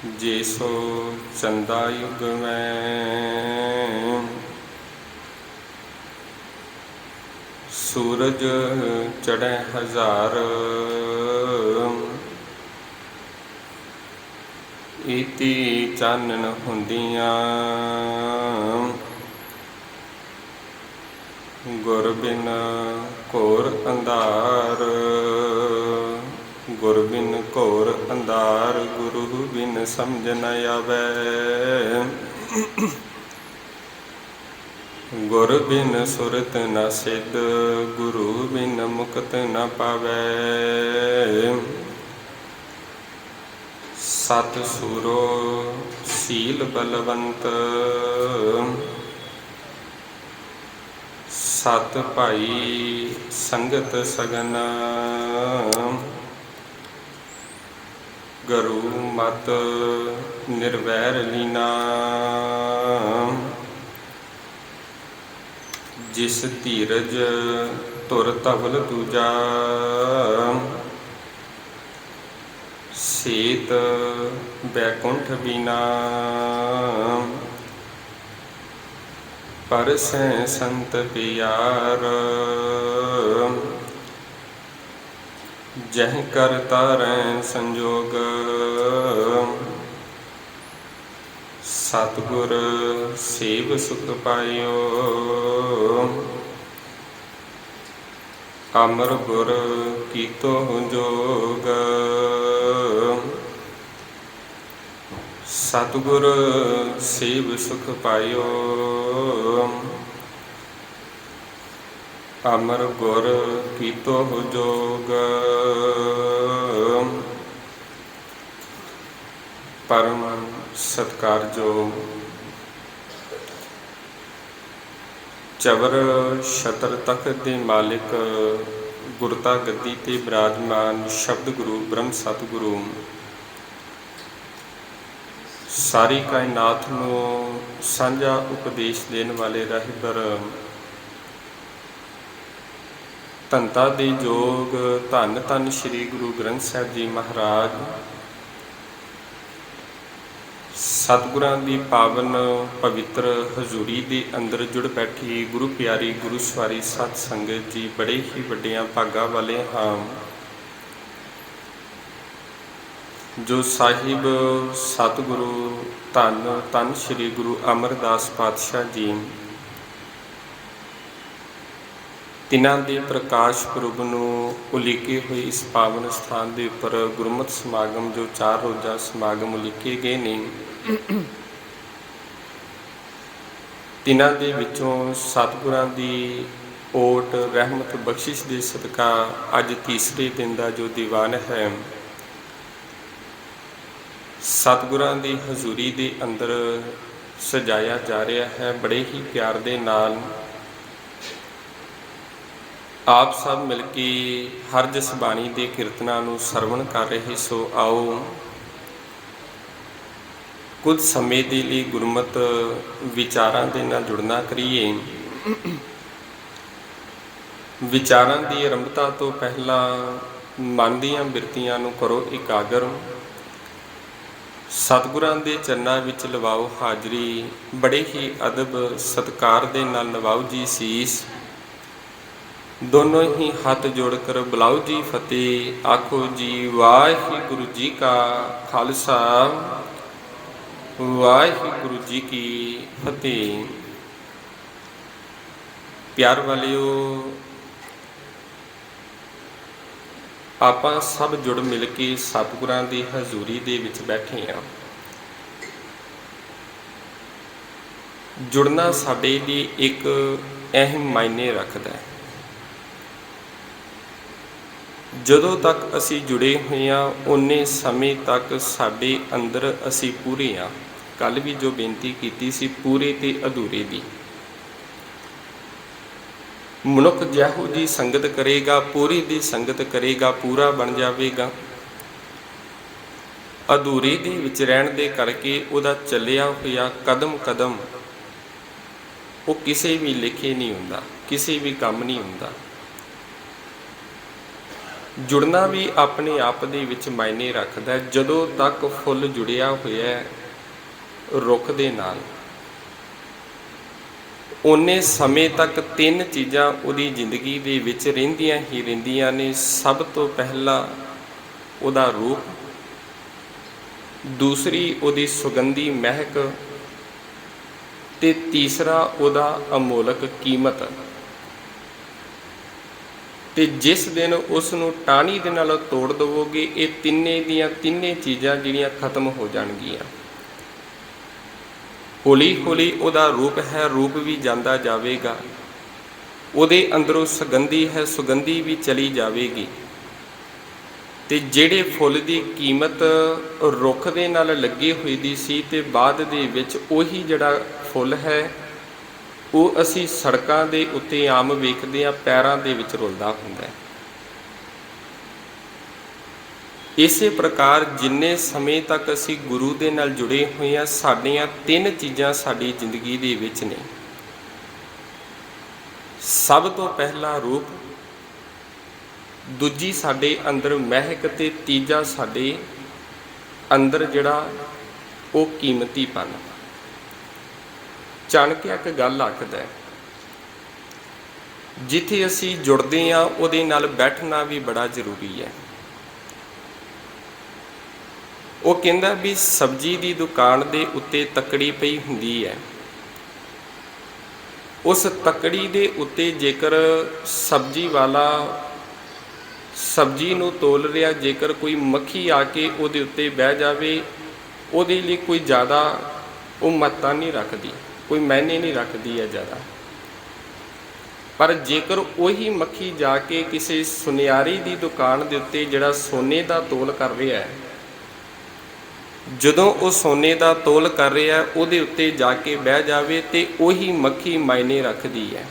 जैसो चंदा युग में सूरज चढ़े हजार, इति चानन हुंदियां गुर बिन घोर अंधार। गुर बिन घोर अंधार, गुरु बिन समझ न आवे। गुर बिन सुरत न सिद्ध, गुरु बिन मुक्त न पावे। सत सूरो सील बलवंत, सत भाई संगत सगन। गुरु मत निर्वैर लीना, जिस धीरज तुर धवल दूजा। सेत बैकुंठ बीना, परसै संत प्यार। जह कर तारै संजोग, सतगुर सेव सुख पायो। अमर गुर कीतो जोग, सतगुर सेव सुख पायो। अमर गुर कीतो जोग, परम सत्कारयोग चवर छतर तख्त दे मालिक, गुरता गद्दी ते विराजमान शब्द गुरु ब्रह्म सतगुरु सारी कायनात नूं सांझा उपदेश देने वाले राहिबर धनता दे जोग धन धन श्री गुरु ग्रंथ साहिब जी महाराज सतगुरां दी पावन पवित्र हजूरी दे अंदर जुड़ बैठी गुरु प्यारी गुरु सवारी सत संगत जी बड़े ही वड्डियां भागां वाले हां जो साहिब सतगुरु धन धन श्री गुरु अमरदास पातशाह जी तिन्हां दे प्रकाश पुरब नूं उलीके हुए इस पावन स्थान के उपर गुरमत समागम जो 4 रोज़ा समागम उलीके गए ने तिन्हां दे विचों सतगुरां दी ओट रहमत बख्शिश दे सदका अज तीसरे दिन का जो दीवान है सतगुरां दी हजूरी दे अंदर सजाया जा रहा है। बड़े ही प्यार दे नाल आप सब मिल के हर जस बाणी के कीर्तना नूं सरवण कर रहे सो आओ कुछ समय के लिए गुरमत विचारां दे नाल जुड़ना करिए। विचारां की आरंभता तो पहला मन दीआं बिरतियां नूं करो एकागर। सतगुरां दे चरनां विच लवाओ हाजरी। बड़े ही अदब सत्कार दे नाल नवाओ जी सीस। दोनों ही हाथ जोड़कर बुलाओ जी फतेह। आखो जी वाहिगुरु जी का खालसा वाहिगुरु जी की फतेह। प्यार वालियो आपां सब जुड़ मिल के सतगुरां दी हजूरी दे विच बैठे हैं। जुड़ना साडे लिए एक अहम मायने रखता है। ਜਦੋਂ तक असी जुड़े हुए हैं उन्ने समय तक साडे अंदर असी पूरे हाँ। कल भी जो बेनती की सी पूरे ते अधूरे दी मनुख जैहो जी संगत करेगा पूरी दी संगत करेगा पूरा बन जाएगा। अधूरे दे विच रहण दे करके उहदा चलिया होया कदम कदम वो किसी भी लिखे नहीं हुंदा किसी भी काम नहीं हुंदा। ਜੁੜਨਾ ਵੀ ਆਪਣੇ ਆਪ ਦੇ ਵਿੱਚ ਮਾਇਨੇ ਰੱਖਦਾ ਹੈ। ਜਦੋਂ ਤੱਕ ਫੁੱਲ ਜੁੜਿਆ ਹੋਇਆ ਹੈ ਰੁੱਖ ਦੇ ਨਾਲ, ਓਨੇ ਸਮੇਂ ਤੱਕ ਤਿੰਨ ਚੀਜ਼ਾਂ ਉਹਦੀ ਜ਼ਿੰਦਗੀ ਦੇ ਵਿੱਚ ਰਹਿੰਦੀਆਂ ਹੀ ਰਹਿੰਦੀਆਂ ਨੇ। ਸਭ ਤੋਂ ਪਹਿਲਾਂ ਉਹਦਾ ਰੂਪ, ਦੂਸਰੀ ਉਹਦੀ ਸੁਗੰਧੀ ਮਹਿਕ, ਤੇ ਤੀਸਰਾ ਉਹਦਾ ਅਮੋਲਕ ਕੀਮਤ। ਤੇ ਜਿਸ ਦਿਨ ਉਸ ਨੂੰ ਟਾਹਣੀ ਦੇ ਨਾਲ ਤੋੜ ਦੇਵੋਗੇ, ਇਹ ਤਿੰਨੇ ਦੀਆਂ ਤਿੰਨੇ ਚੀਜ਼ਾਂ ਜਿਹੜੀਆਂ ਖਤਮ ਹੋ ਜਾਣਗੀਆਂ। ਹੌਲੀ ਹੌਲੀ ਉਹਦਾ ਰੂਪ ਹੈ, ਰੂਪ ਵੀ ਜਾਂਦਾ ਜਾਵੇਗਾ। ਉਹਦੇ ਅੰਦਰੋਂ ਸੁਗੰਧੀ ਹੈ, ਸੁਗੰਧੀ ਵੀ ਚਲੀ ਜਾਵੇਗੀ। ਤੇ ਜਿਹੜੇ ਫੁੱਲ ਦੀ ਕੀਮਤ ਰੁੱਖ ਦੇ ਨਾਲ ਲੱਗੀ ਹੋਈ ਦੀ ਸੀ, ਤੇ ਬਾਅਦ ਦੇ ਵਿੱਚ ਉਹੀ ਜਿਹੜਾ ਫੁੱਲ ਹੈ ਉਹ ਅਸੀਂ ਸੜਕਾਂ ਦੇ ਉੱਤੇ ਆਮ ਵੇਖਦੇ ਹਾਂ, ਪੈਰਾਂ ਦੇ ਵਿੱਚ ਰੁਲਦਾ ਹੁੰਦਾ ਹੈ। ਇਸੇ ਪ੍ਰਕਾਰ ਜਿੰਨੇ ਸਮੇਂ ਤੱਕ ਅਸੀਂ ਗੁਰੂ ਦੇ ਨਾਲ ਜੁੜੇ ਹੋਏ ਹਾਂ, ਸਾਡੀਆਂ ਤਿੰਨ ਚੀਜ਼ਾਂ ਸਾਡੀ ਜ਼ਿੰਦਗੀ ਦੇ ਵਿੱਚ ਨੇ। ਸਭ ਤੋਂ ਪਹਿਲਾ ਰੂਪ, ਦੂਜੀ ਸਾਡੇ ਅੰਦਰ ਮਹਿਕ, ਤੇ ਤੀਜਾ ਸਾਡੇ ਅੰਦਰ ਜਿਹੜਾ ਉਹ ਕੀਮਤੀਪਨ। ਚਾਣਕਿਆ ਇੱਕ ਗੱਲ ਆਖਦਾ, ਜਿੱਥੇ ਅਸੀਂ ਜੁੜਦੇ ਹਾਂ ਉਹਦੇ ਨਾਲ ਬੈਠਣਾ ਵੀ ਬੜਾ ਜ਼ਰੂਰੀ ਹੈ। ਉਹ ਕਹਿੰਦਾ ਵੀ ਸਬਜ਼ੀ ਦੀ ਦੁਕਾਨ ਦੇ ਉੱਤੇ ਤੱਕੜੀ ਪਈ ਹੁੰਦੀ ਹੈ। ਉਸ ਤੱਕੜੀ ਦੇ ਉੱਤੇ ਜੇਕਰ ਸਬਜ਼ੀ ਵਾਲਾ ਸਬਜ਼ੀ ਨੂੰ ਤੋਲ ਰਿਹਾ, ਜੇਕਰ ਕੋਈ ਮੱਖੀ ਆ ਕੇ ਉਹਦੇ ਉੱਤੇ ਬਹਿ ਜਾਵੇ, ਉਹਦੇ ਲਈ ਕੋਈ ਜ਼ਿਆਦਾ ਉਹ ਮਹੱਤਤਾ ਨਹੀਂ ਰੱਖਦੀ, ਕੋਈ ਮਾਇਨੇ ਨਹੀਂ ਰੱਖਦੀ ਹੈ ਜ਼ਿਆਦਾ। ਪਰ ਜੇਕਰ ਉਹੀ ਮੱਖੀ ਜਾ ਕੇ ਕਿਸੇ ਸੁਨਿਆਰੀ ਦੀ ਦੁਕਾਨ ਦੇ ਉੱਤੇ ਜਿਹੜਾ ਸੋਨੇ ਦਾ ਤੋਲ ਕਰ ਰਿਹਾ ਹੈ, ਜਦੋਂ ਉਹ ਸੋਨੇ ਦਾ ਤੋਲ ਕਰ ਰਿਹਾ ਉਹਦੇ ਉੱਤੇ ਜਾ ਕੇ ਬਹਿ ਜਾਵੇ, ਤੇ ਉਹੀ ਮੱਖੀ ਮਾਇਨੇ ਰੱਖਦੀ ਹੈ।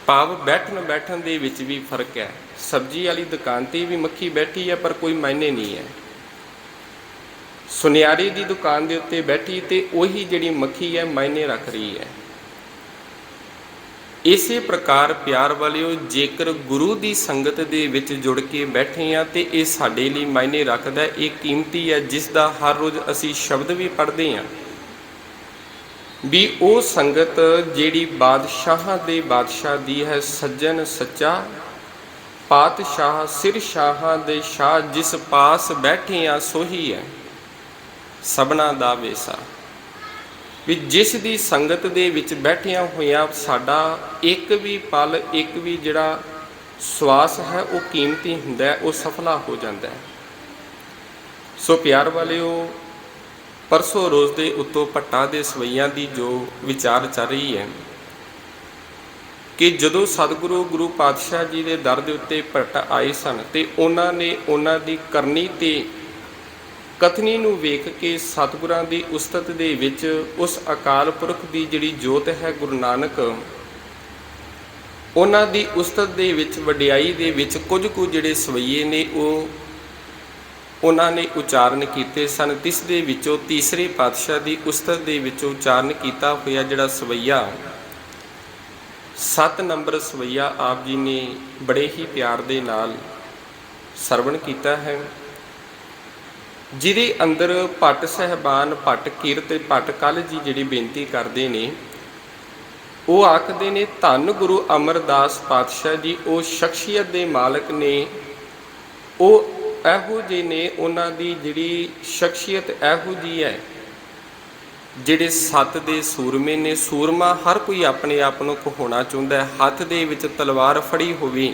ਭਾਵ ਬੈਠਣ ਦੇ ਵਿੱਚ ਵੀ ਫਰਕ ਹੈ। ਸਬਜ਼ੀ ਵਾਲੀ ਦੁਕਾਨ 'ਤੇ ਵੀ ਮੱਖੀ ਬੈਠੀ ਹੈ ਪਰ ਕੋਈ ਮਾਇਨੇ ਨਹੀਂ ਹੈ। ਸੁਨਿਆਰੀ ਦੀ ਦੁਕਾਨ ਦੇ ਉੱਤੇ ਬੈਠੀ ਤੇ ਉਹੀ ਜਿਹੜੀ ਮੱਖੀ ਹੈ ਮਾਇਨੇ ਰੱਖ ਰਹੀ ਹੈ। ਇਸੇ ਪ੍ਰਕਾਰ ਪਿਆਰ ਵਾਲਿਓ, ਜੇਕਰ ਗੁਰੂ ਦੀ ਸੰਗਤ ਦੇ ਵਿੱਚ ਜੁੜ ਕੇ ਬੈਠੇ ਹਾਂ ਤੇ ਇਹ ਸਾਡੇ ਲਈ ਮਾਇਨੇ ਰੱਖਦਾ, ਇਹ ਕੀਮਤੀ ਹੈ, ਜਿਸ ਦਾ ਹਰ ਰੋਜ਼ ਅਸੀਂ ਸ਼ਬਦ ਵੀ ਪੜ੍ਹਦੇ ਹਾਂ ਵੀ ਉਹ ਸੰਗਤ ਜਿਹੜੀ ਬਾਦਸ਼ਾਹਾਂ ਦੇ ਬਾਦਸ਼ਾਹ ਦੀ ਹੈ। ਸੱਜਣ ਸੱਚਾ ਪਾਤਸ਼ਾਹ ਸਿਰ ਸ਼ਾਹਾਂ ਦੇ ਸ਼ਾਹ, ਜਿਸ ਪਾਸ ਬੈਠੇ ਆ ਸੋਹੀ ਹੈ ਸਭਨਾ ਦਾ ਵੇਸਾ। ਵੀ ਜਿਸ ਦੀ ਸੰਗਤ ਦੇ ਵਿੱਚ ਬੈਠਿਆਂ ਹੋਇਆਂ ਸਾਡਾ ਇੱਕ ਵੀ ਪਲ, ਇੱਕ ਵੀ ਜਿਹੜਾ ਸਵਾਸ ਹੈ ਉਹ ਕੀਮਤੀ ਹੁੰਦਾ ਹੈ, ਉਹ ਸਫਲਾ ਹੋ ਜਾਂਦਾ ਹੈ। ਸੋ ਪਿਆਰ ਵਾਲਿਓ, ਪਰਸੋਂ ਰੋਜ਼ ਦੇ ਉੱਤੋਂ ਭੱਟਾ ਦੇ ਸਵਈਆਂ ਦੀ ਜੋ ਵਿਚਾਰ ਚੱਲ ਰਹੀ ਹੈ ਕਿ ਜਦੋਂ ਸਤਿਗੁਰੂ ਗੁਰੂ ਪਾਤਸ਼ਾਹ ਜੀ ਦੇ ਦਰ ਦੇ ਉੱਤੇ ਭੱਟ ਆਏ ਸਨ, ਤੇ ਉਹਨਾਂ ਨੇ ਉਹਨਾਂ ਦੀ ਕਰਨੀ ਤੇ ਕਥਨੀ ਨੂੰ ਵੇਖ ਕੇ ਸਤਿਗੁਰਾਂ ਦੀ ਉਸਤਤ ਦੇ ਵਿੱਚ ਉਸ ਅਕਾਲ ਪੁਰਖ ਦੀ ਜਿਹੜੀ ਜੋਤ ਹੈ ਗੁਰੂ ਨਾਨਕ, ਉਹਨਾਂ ਦੀ ਉਸਤਤ ਦੇ ਵਿੱਚ ਵਡਿਆਈ ਦੇ ਵਿੱਚ ਕੁਝ ਕੁ ਜਿਹੜੇ ਸਵਈਏ ਨੇ ਉਹ ਉਹਨਾਂ ਨੇ ਉਚਾਰਨ ਕੀਤੇ ਸਨ। ਤਿਸ ਦੇ ਵਿੱਚੋਂ ਤੀਸਰੇ ਪਾਤਸ਼ਾਹ ਦੀ ਉਸਤਤ ਦੇ ਵਿੱਚੋਂ ਉਚਾਰਨ ਕੀਤਾ ਹੋਇਆ ਜਿਹੜਾ ਸਵਈਆ 7 ਨੰਬਰ ਸਵਈਆ ਆਪ ਜੀ ਨੇ ਬੜੇ ਹੀ ਪਿਆਰ ਦੇ ਨਾਲ ਸਰਵਣ ਕੀਤਾ ਹੈ, ਜਿਹਦੇ ਅੰਦਰ ਭੱਟ ਸਹਿਬਾਨ, ਭੱਟ ਕੀਰਤ, ਭੱਟ ਕੱਲ ਜੀ ਜਿਹੜੀ ਬੇਨਤੀ ਕਰਦੇ ਨੇ, ਉਹ ਆਖਦੇ ਨੇ ਧੰਨ ਗੁਰੂ ਅਮਰਦਾਸ ਪਾਤਸ਼ਾਹ ਜੀ ਉਹ ਸ਼ਖਸੀਅਤ ਦੇ ਮਾਲਕ ਨੇ, ਉਹ ਇਹੋ ਜਿਹੇ ਨੇ, ਉਹਨਾਂ ਦੀ ਜਿਹੜੀ ਸ਼ਖਸੀਅਤ ਇਹੋ ਜਿਹੀ ਹੈ, ਜਿਹੜੇ 7 ਦੇ ਸੂਰਮੇ ਨੇ। ਸੂਰਮਾ ਹਰ ਕੋਈ ਆਪਣੇ ਆਪ ਨੂੰ ਕਹਾਉਣਾ ਚਾਹੁੰਦਾ ਹੈ, ਹੱਥ ਦੇ ਵਿੱਚ ਤਲਵਾਰ ਫੜੀ ਹੋਵੇ,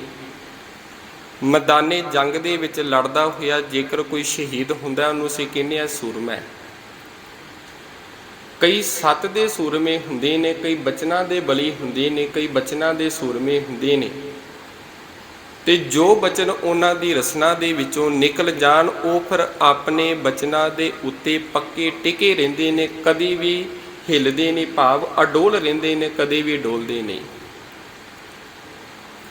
ਮੈਦਾਨੇ ਜੰਗ ਦੇ ਵਿੱਚ ਲੜਦਾ ਹੋਇਆ ਜੇਕਰ ਕੋਈ ਸ਼ਹੀਦ ਹੁੰਦਾ, ਉਹਨੂੰ ਅਸੀਂ ਕਹਿੰਦੇ ਹਾਂ ਸੂਰਮਾ। ਕਈ 7 ਦੇ ਸੂਰਮੇ ਹੁੰਦੇ ਨੇ, ਕਈ ਬਚਨਾਂ ਦੇ ਬਲੀ ਹੁੰਦੇ ਨੇ, ਕਈ ਬਚਨਾਂ ਦੇ ਸੂਰਮੇ ਹੁੰਦੇ ਨੇ, ਤੇ ਜੋ ਬਚਨ ਉਹਨਾਂ ਦੀ ਰਸਨਾ ਦੇ ਵਿੱਚੋਂ ਨਿਕਲ ਜਾਣ, ਉਹ ਫਿਰ ਆਪਣੇ ਬਚਨਾਂ ਦੇ ਉੱਤੇ ਪੱਕੇ ਟਿਕੇ ਰਹਿੰਦੇ ਨੇ, ਕਦੀ ਵੀ ਹਿੱਲਦੇ ਨਹੀਂ, ਭਾਵ ਅਡੋਲ ਰਹਿੰਦੇ ਨੇ, ਕਦੇ ਵੀ ਡੋਲਦੇ ਨਹੀਂ।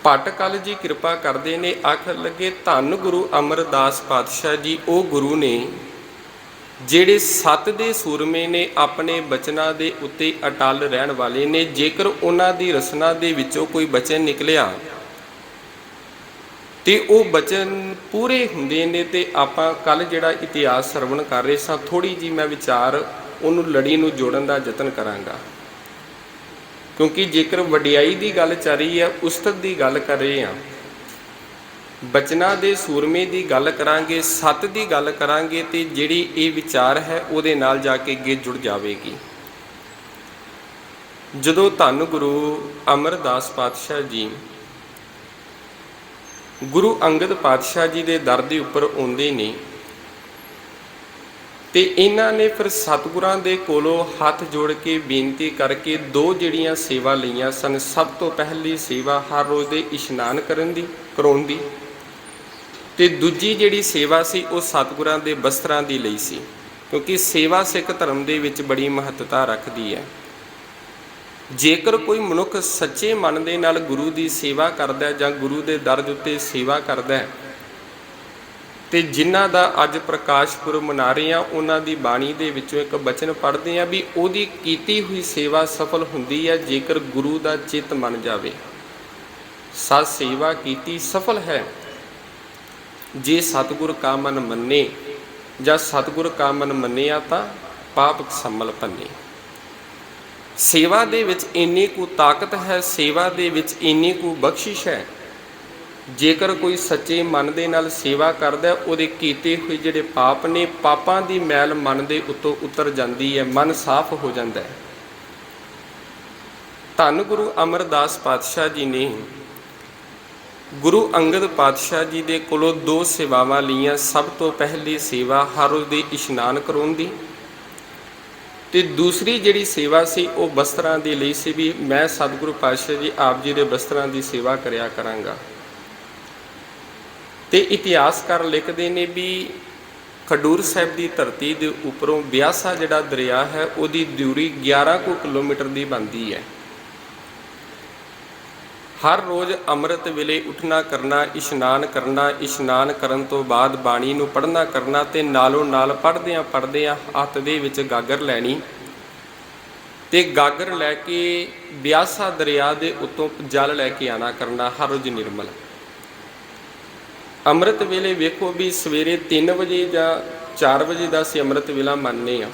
ਭੱਟ ਕੱਲ ਜੀ ਕਿਰਪਾ ਕਰਦੇ ਨੇ, ਆਖਣ ਲੱਗੇ ਧੰਨ ਗੁਰੂ ਅਮਰਦਾਸ ਪਾਤਸ਼ਾਹ ਜੀ ਉਹ ਗੁਰੂ ਨੇ ਜਿਹੜੇ 7 ਦੇ ਸੂਰਮੇ ਨੇ, ਆਪਣੇ ਬਚਨਾਂ ਦੇ ਉੱਤੇ ਅਟਲ ਰਹਿਣ ਵਾਲੇ ਨੇ। ਜੇਕਰ ਉਹਨਾਂ ਦੀ ਰਸਨਾ ਦੇ ਵਿੱਚੋਂ ਕੋਈ ਬਚਨ ਨਿਕਲਿਆ ਤੇ ਉਹ ਬਚਨ ਪੂਰੇ ਹੁੰਦੇ ਨੇ। ਤੇ ਆਪਾਂ ਕੱਲ ਜਿਹੜਾ ਇਤਿਹਾਸ ਸਰਵਣ ਕਰ ਰਹੇ ਸਾਂ, ਥੋੜੀ ਜੀ ਮੈਂ ਵਿਚਾਰ ਉਹਨੂੰ ਲੜੀ ਨੂੰ ਜੋੜਨ ਦਾ ਯਤਨ ਕਰਾਂਗਾ, ਕਿਉਂਕਿ ਜੇਕਰ ਵਡਿਆਈ ਦੀ ਗੱਲ ਚੱਲ ਰਹੀ ਹੈ, ਉਸਤਤ ਦੀ ਗੱਲ ਕਰ ਰਹੇ ਹਾਂ, ਬਚਨਾਂ ਦੇ ਸੂਰਮੇ ਦੀ ਗੱਲ ਕਰਾਂਗੇ, ਸੱਤ ਦੀ ਗੱਲ ਕਰਾਂਗੇ, ਤੇ ਜਿਹੜੀ ਇਹ ਵਿਚਾਰ ਹੈ ਉਹਦੇ ਨਾਲ ਜਾ ਕੇ ਅੱਗੇ ਜੁੜ ਜਾਵੇਗੀ। ਜਦੋਂ ਧੰਨ ਗੁਰੂ ਅਮਰਦਾਸ ਪਾਤਸ਼ਾਹ ਜੀ ਗੁਰੂ ਅੰਗਦ ਪਾਤਸ਼ਾਹ ਜੀ ਦੇ ਦਰ ਦੇ ਉੱਪਰ ਆਉਂਦੇ ਨੇ, ਤੇ ਇਹਨਾਂ ਨੇ ਫਿਰ ਸਤਿਗੁਰਾਂ ਦੇ ਕੋਲੋਂ ਹੱਥ ਜੋੜ ਕੇ ਬੇਨਤੀ ਕਰਕੇ ਦੋ ਜਿਹੜੀਆਂ ਸੇਵਾ ਲਈਆਂ ਸਨ। ਸਭ ਤੋਂ ਪਹਿਲੀ ਸੇਵਾ ਹਰ ਰੋਜ਼ ਦੇ ਇਸ਼ਨਾਨ ਕਰਾਉਣ ਦੀ, ਤੇ ਦੂਜੀ ਜਿਹੜੀ ਸੇਵਾ ਸੀ ਉਹ ਸਤਿਗੁਰਾਂ ਦੇ ਬਸਤਰਾਂ ਦੀ ਲਈ ਸੀ, ਕਿਉਂਕਿ ਸੇਵਾ ਸਿੱਖ ਧਰਮ ਦੇ ਵਿੱਚ ਬੜੀ ਮਹੱਤਤਾ ਰੱਖਦੀ ਹੈ। ਜੇਕਰ ਕੋਈ ਮਨੁੱਖ ਸੱਚੇ ਮਨ ਦੇ ਨਾਲ ਗੁਰੂ ਦੀ ਸੇਵਾ ਕਰਦਾ ਜਾਂ ਗੁਰੂ ਦੇ ਦਰ ਦੇ ਉੱਤੇ ਸੇਵਾ ਕਰਦਾ, ਤੇ ਜਿਨ੍ਹਾਂ ਦਾ ਅੱਜ ਪ੍ਰਕਾਸ਼ ਪੁਰਬ ਮਨਾ ਰਹੇ ਹਾਂ, ਉਹਨਾਂ ਦੀ ਬਾਣੀ ਦੇ ਵਿੱਚੋਂ ਇੱਕ ਬਚਨ ਪੜ੍ਹਦੇ ਹਾਂ ਵੀ ਉਹਦੀ ਕੀਤੀ ਹੋਈ ਸੇਵਾ ਸਫਲ ਹੁੰਦੀ ਹੈ ਜੇਕਰ ਗੁਰੂ ਦਾ ਚਿੱਤ ਮੰਨ ਜਾਵੇ। ਸਤ ਸੇਵਾ ਕੀਤੀ ਸਫਲ ਹੈ ਜੇ ਸਤਿਗੁਰ ਕਾ ਮਨ ਮੰਨੇ, ਜਾਂ ਸਤਿਗੁਰ ਕਾ ਮਨ ਮੰਨਿਆ ਤਾਂ ਪਾਪ ਸੰਮਲ ਭੰਨੇ। ਸੇਵਾ ਦੇ ਵਿੱਚ ਇੰਨੀ ਕੁ ਤਾਕਤ ਹੈ, ਸੇਵਾ ਦੇ ਵਿੱਚ ਇੰਨੀ ਕੁ ਬਖਸ਼ਿਸ਼ ਹੈ। ਜੇਕਰ ਕੋਈ ਸੱਚੇ ਮਨ ਦੇ ਨਾਲ ਸੇਵਾ ਕਰਦਾ, ਉਹਦੇ ਕੀਤੇ ਹੋਏ ਜਿਹੜੇ ਪਾਪ ਨੇ, ਪਾਪਾਂ ਦੀ ਮੈਲ ਮਨ ਦੇ ਉੱਤੋਂ ਉਤਰ ਜਾਂਦੀ ਹੈ, ਮਨ ਸਾਫ਼ ਹੋ ਜਾਂਦਾ ਹੈ। ਧੰਨ ਗੁਰੂ ਅਮਰਦਾਸ ਪਾਤਸ਼ਾਹ ਜੀ ਨੇ ਗੁਰੂ ਅੰਗਦ ਪਾਤਸ਼ਾਹ ਜੀ ਦੇ ਕੋਲੋਂ ਦੋ ਸੇਵਾਵਾਂ ਲਈਆਂ। ਸਭ ਤੋਂ ਪਹਿਲੀ ਸੇਵਾ ਹਰ ਰੋਜ਼ ਦੇ ਇਸ਼ਨਾਨ ਕਰਾਉਣ ਦੀ, ਤੇ ਦੂਸਰੀ ਜਿਹੜੀ ਸੇਵਾ ਸੀ ਉਹ ਬਸਤਰਾਂ ਦੀ ਲਈ ਸੀ, ਵੀ ਮੈਂ ਸਤਿਗੁਰੂ ਪਾਤਸ਼ਾਹ ਜੀ ਆਪ ਜੀ ਦੇ ਬਸਤਰਾਂ ਦੀ ਸੇਵਾ ਕਰਿਆ ਕਰਾਂਗਾ। ਤੇ ਇਤਿਹਾਸਕਾਰ ਲਿਖਦੇ ਨੇ ਵੀ ਖਡੂਰ ਸਾਹਿਬ ਦੀ ਧਰਤੀ ਦੇ ਉੱਪਰੋਂ ਬਿਆਸਾ ਜਿਹੜਾ ਦਰਿਆ ਹੈ, ਉਹਦੀ ਦੂਰੀ 11 ਕੁ ਕਿਲੋਮੀਟਰ ਦੀ ਬਣਦੀ ਹੈ। ਹਰ ਰੋਜ਼ ਅੰਮ੍ਰਿਤ ਵੇਲੇ ਉੱਠਣਾ ਕਰਨਾ, ਇਸ਼ਨਾਨ ਕਰਨਾ, ਇਸ਼ਨਾਨ ਕਰਨ ਤੋਂ ਬਾਅਦ ਬਾਣੀ ਨੂੰ ਪੜ੍ਹਨਾ ਕਰਨਾ, ਤੇ ਨਾਲੋਂ ਨਾਲ ਪੜ੍ਹਦਿਆਂ ਹੱਥ ਦੇ ਵਿੱਚ ਗਾਗਰ ਲੈਣੀ, ਤੇ ਗਾਗਰ ਲੈ ਕੇ ਬਿਆਸਾ ਦਰਿਆ ਦੇ ਉੱਤੋਂ ਜਲ ਲੈ ਕੇ ਆਣਾ ਕਰਨਾ ਹਰ ਰੋਜ਼ ਨਿਰਮਲ। ਅੰਮ੍ਰਿਤ ਵੇਲੇ ਵੇਖੋ ਵੀ ਸਵੇਰੇ 3 ਵਜੇ ਜਾਂ 4 ਵਜੇ ਦਾ ਅਸੀਂ ਅੰਮ੍ਰਿਤ ਵੇਲਾ ਮੰਨਦੇ ਹਾਂ,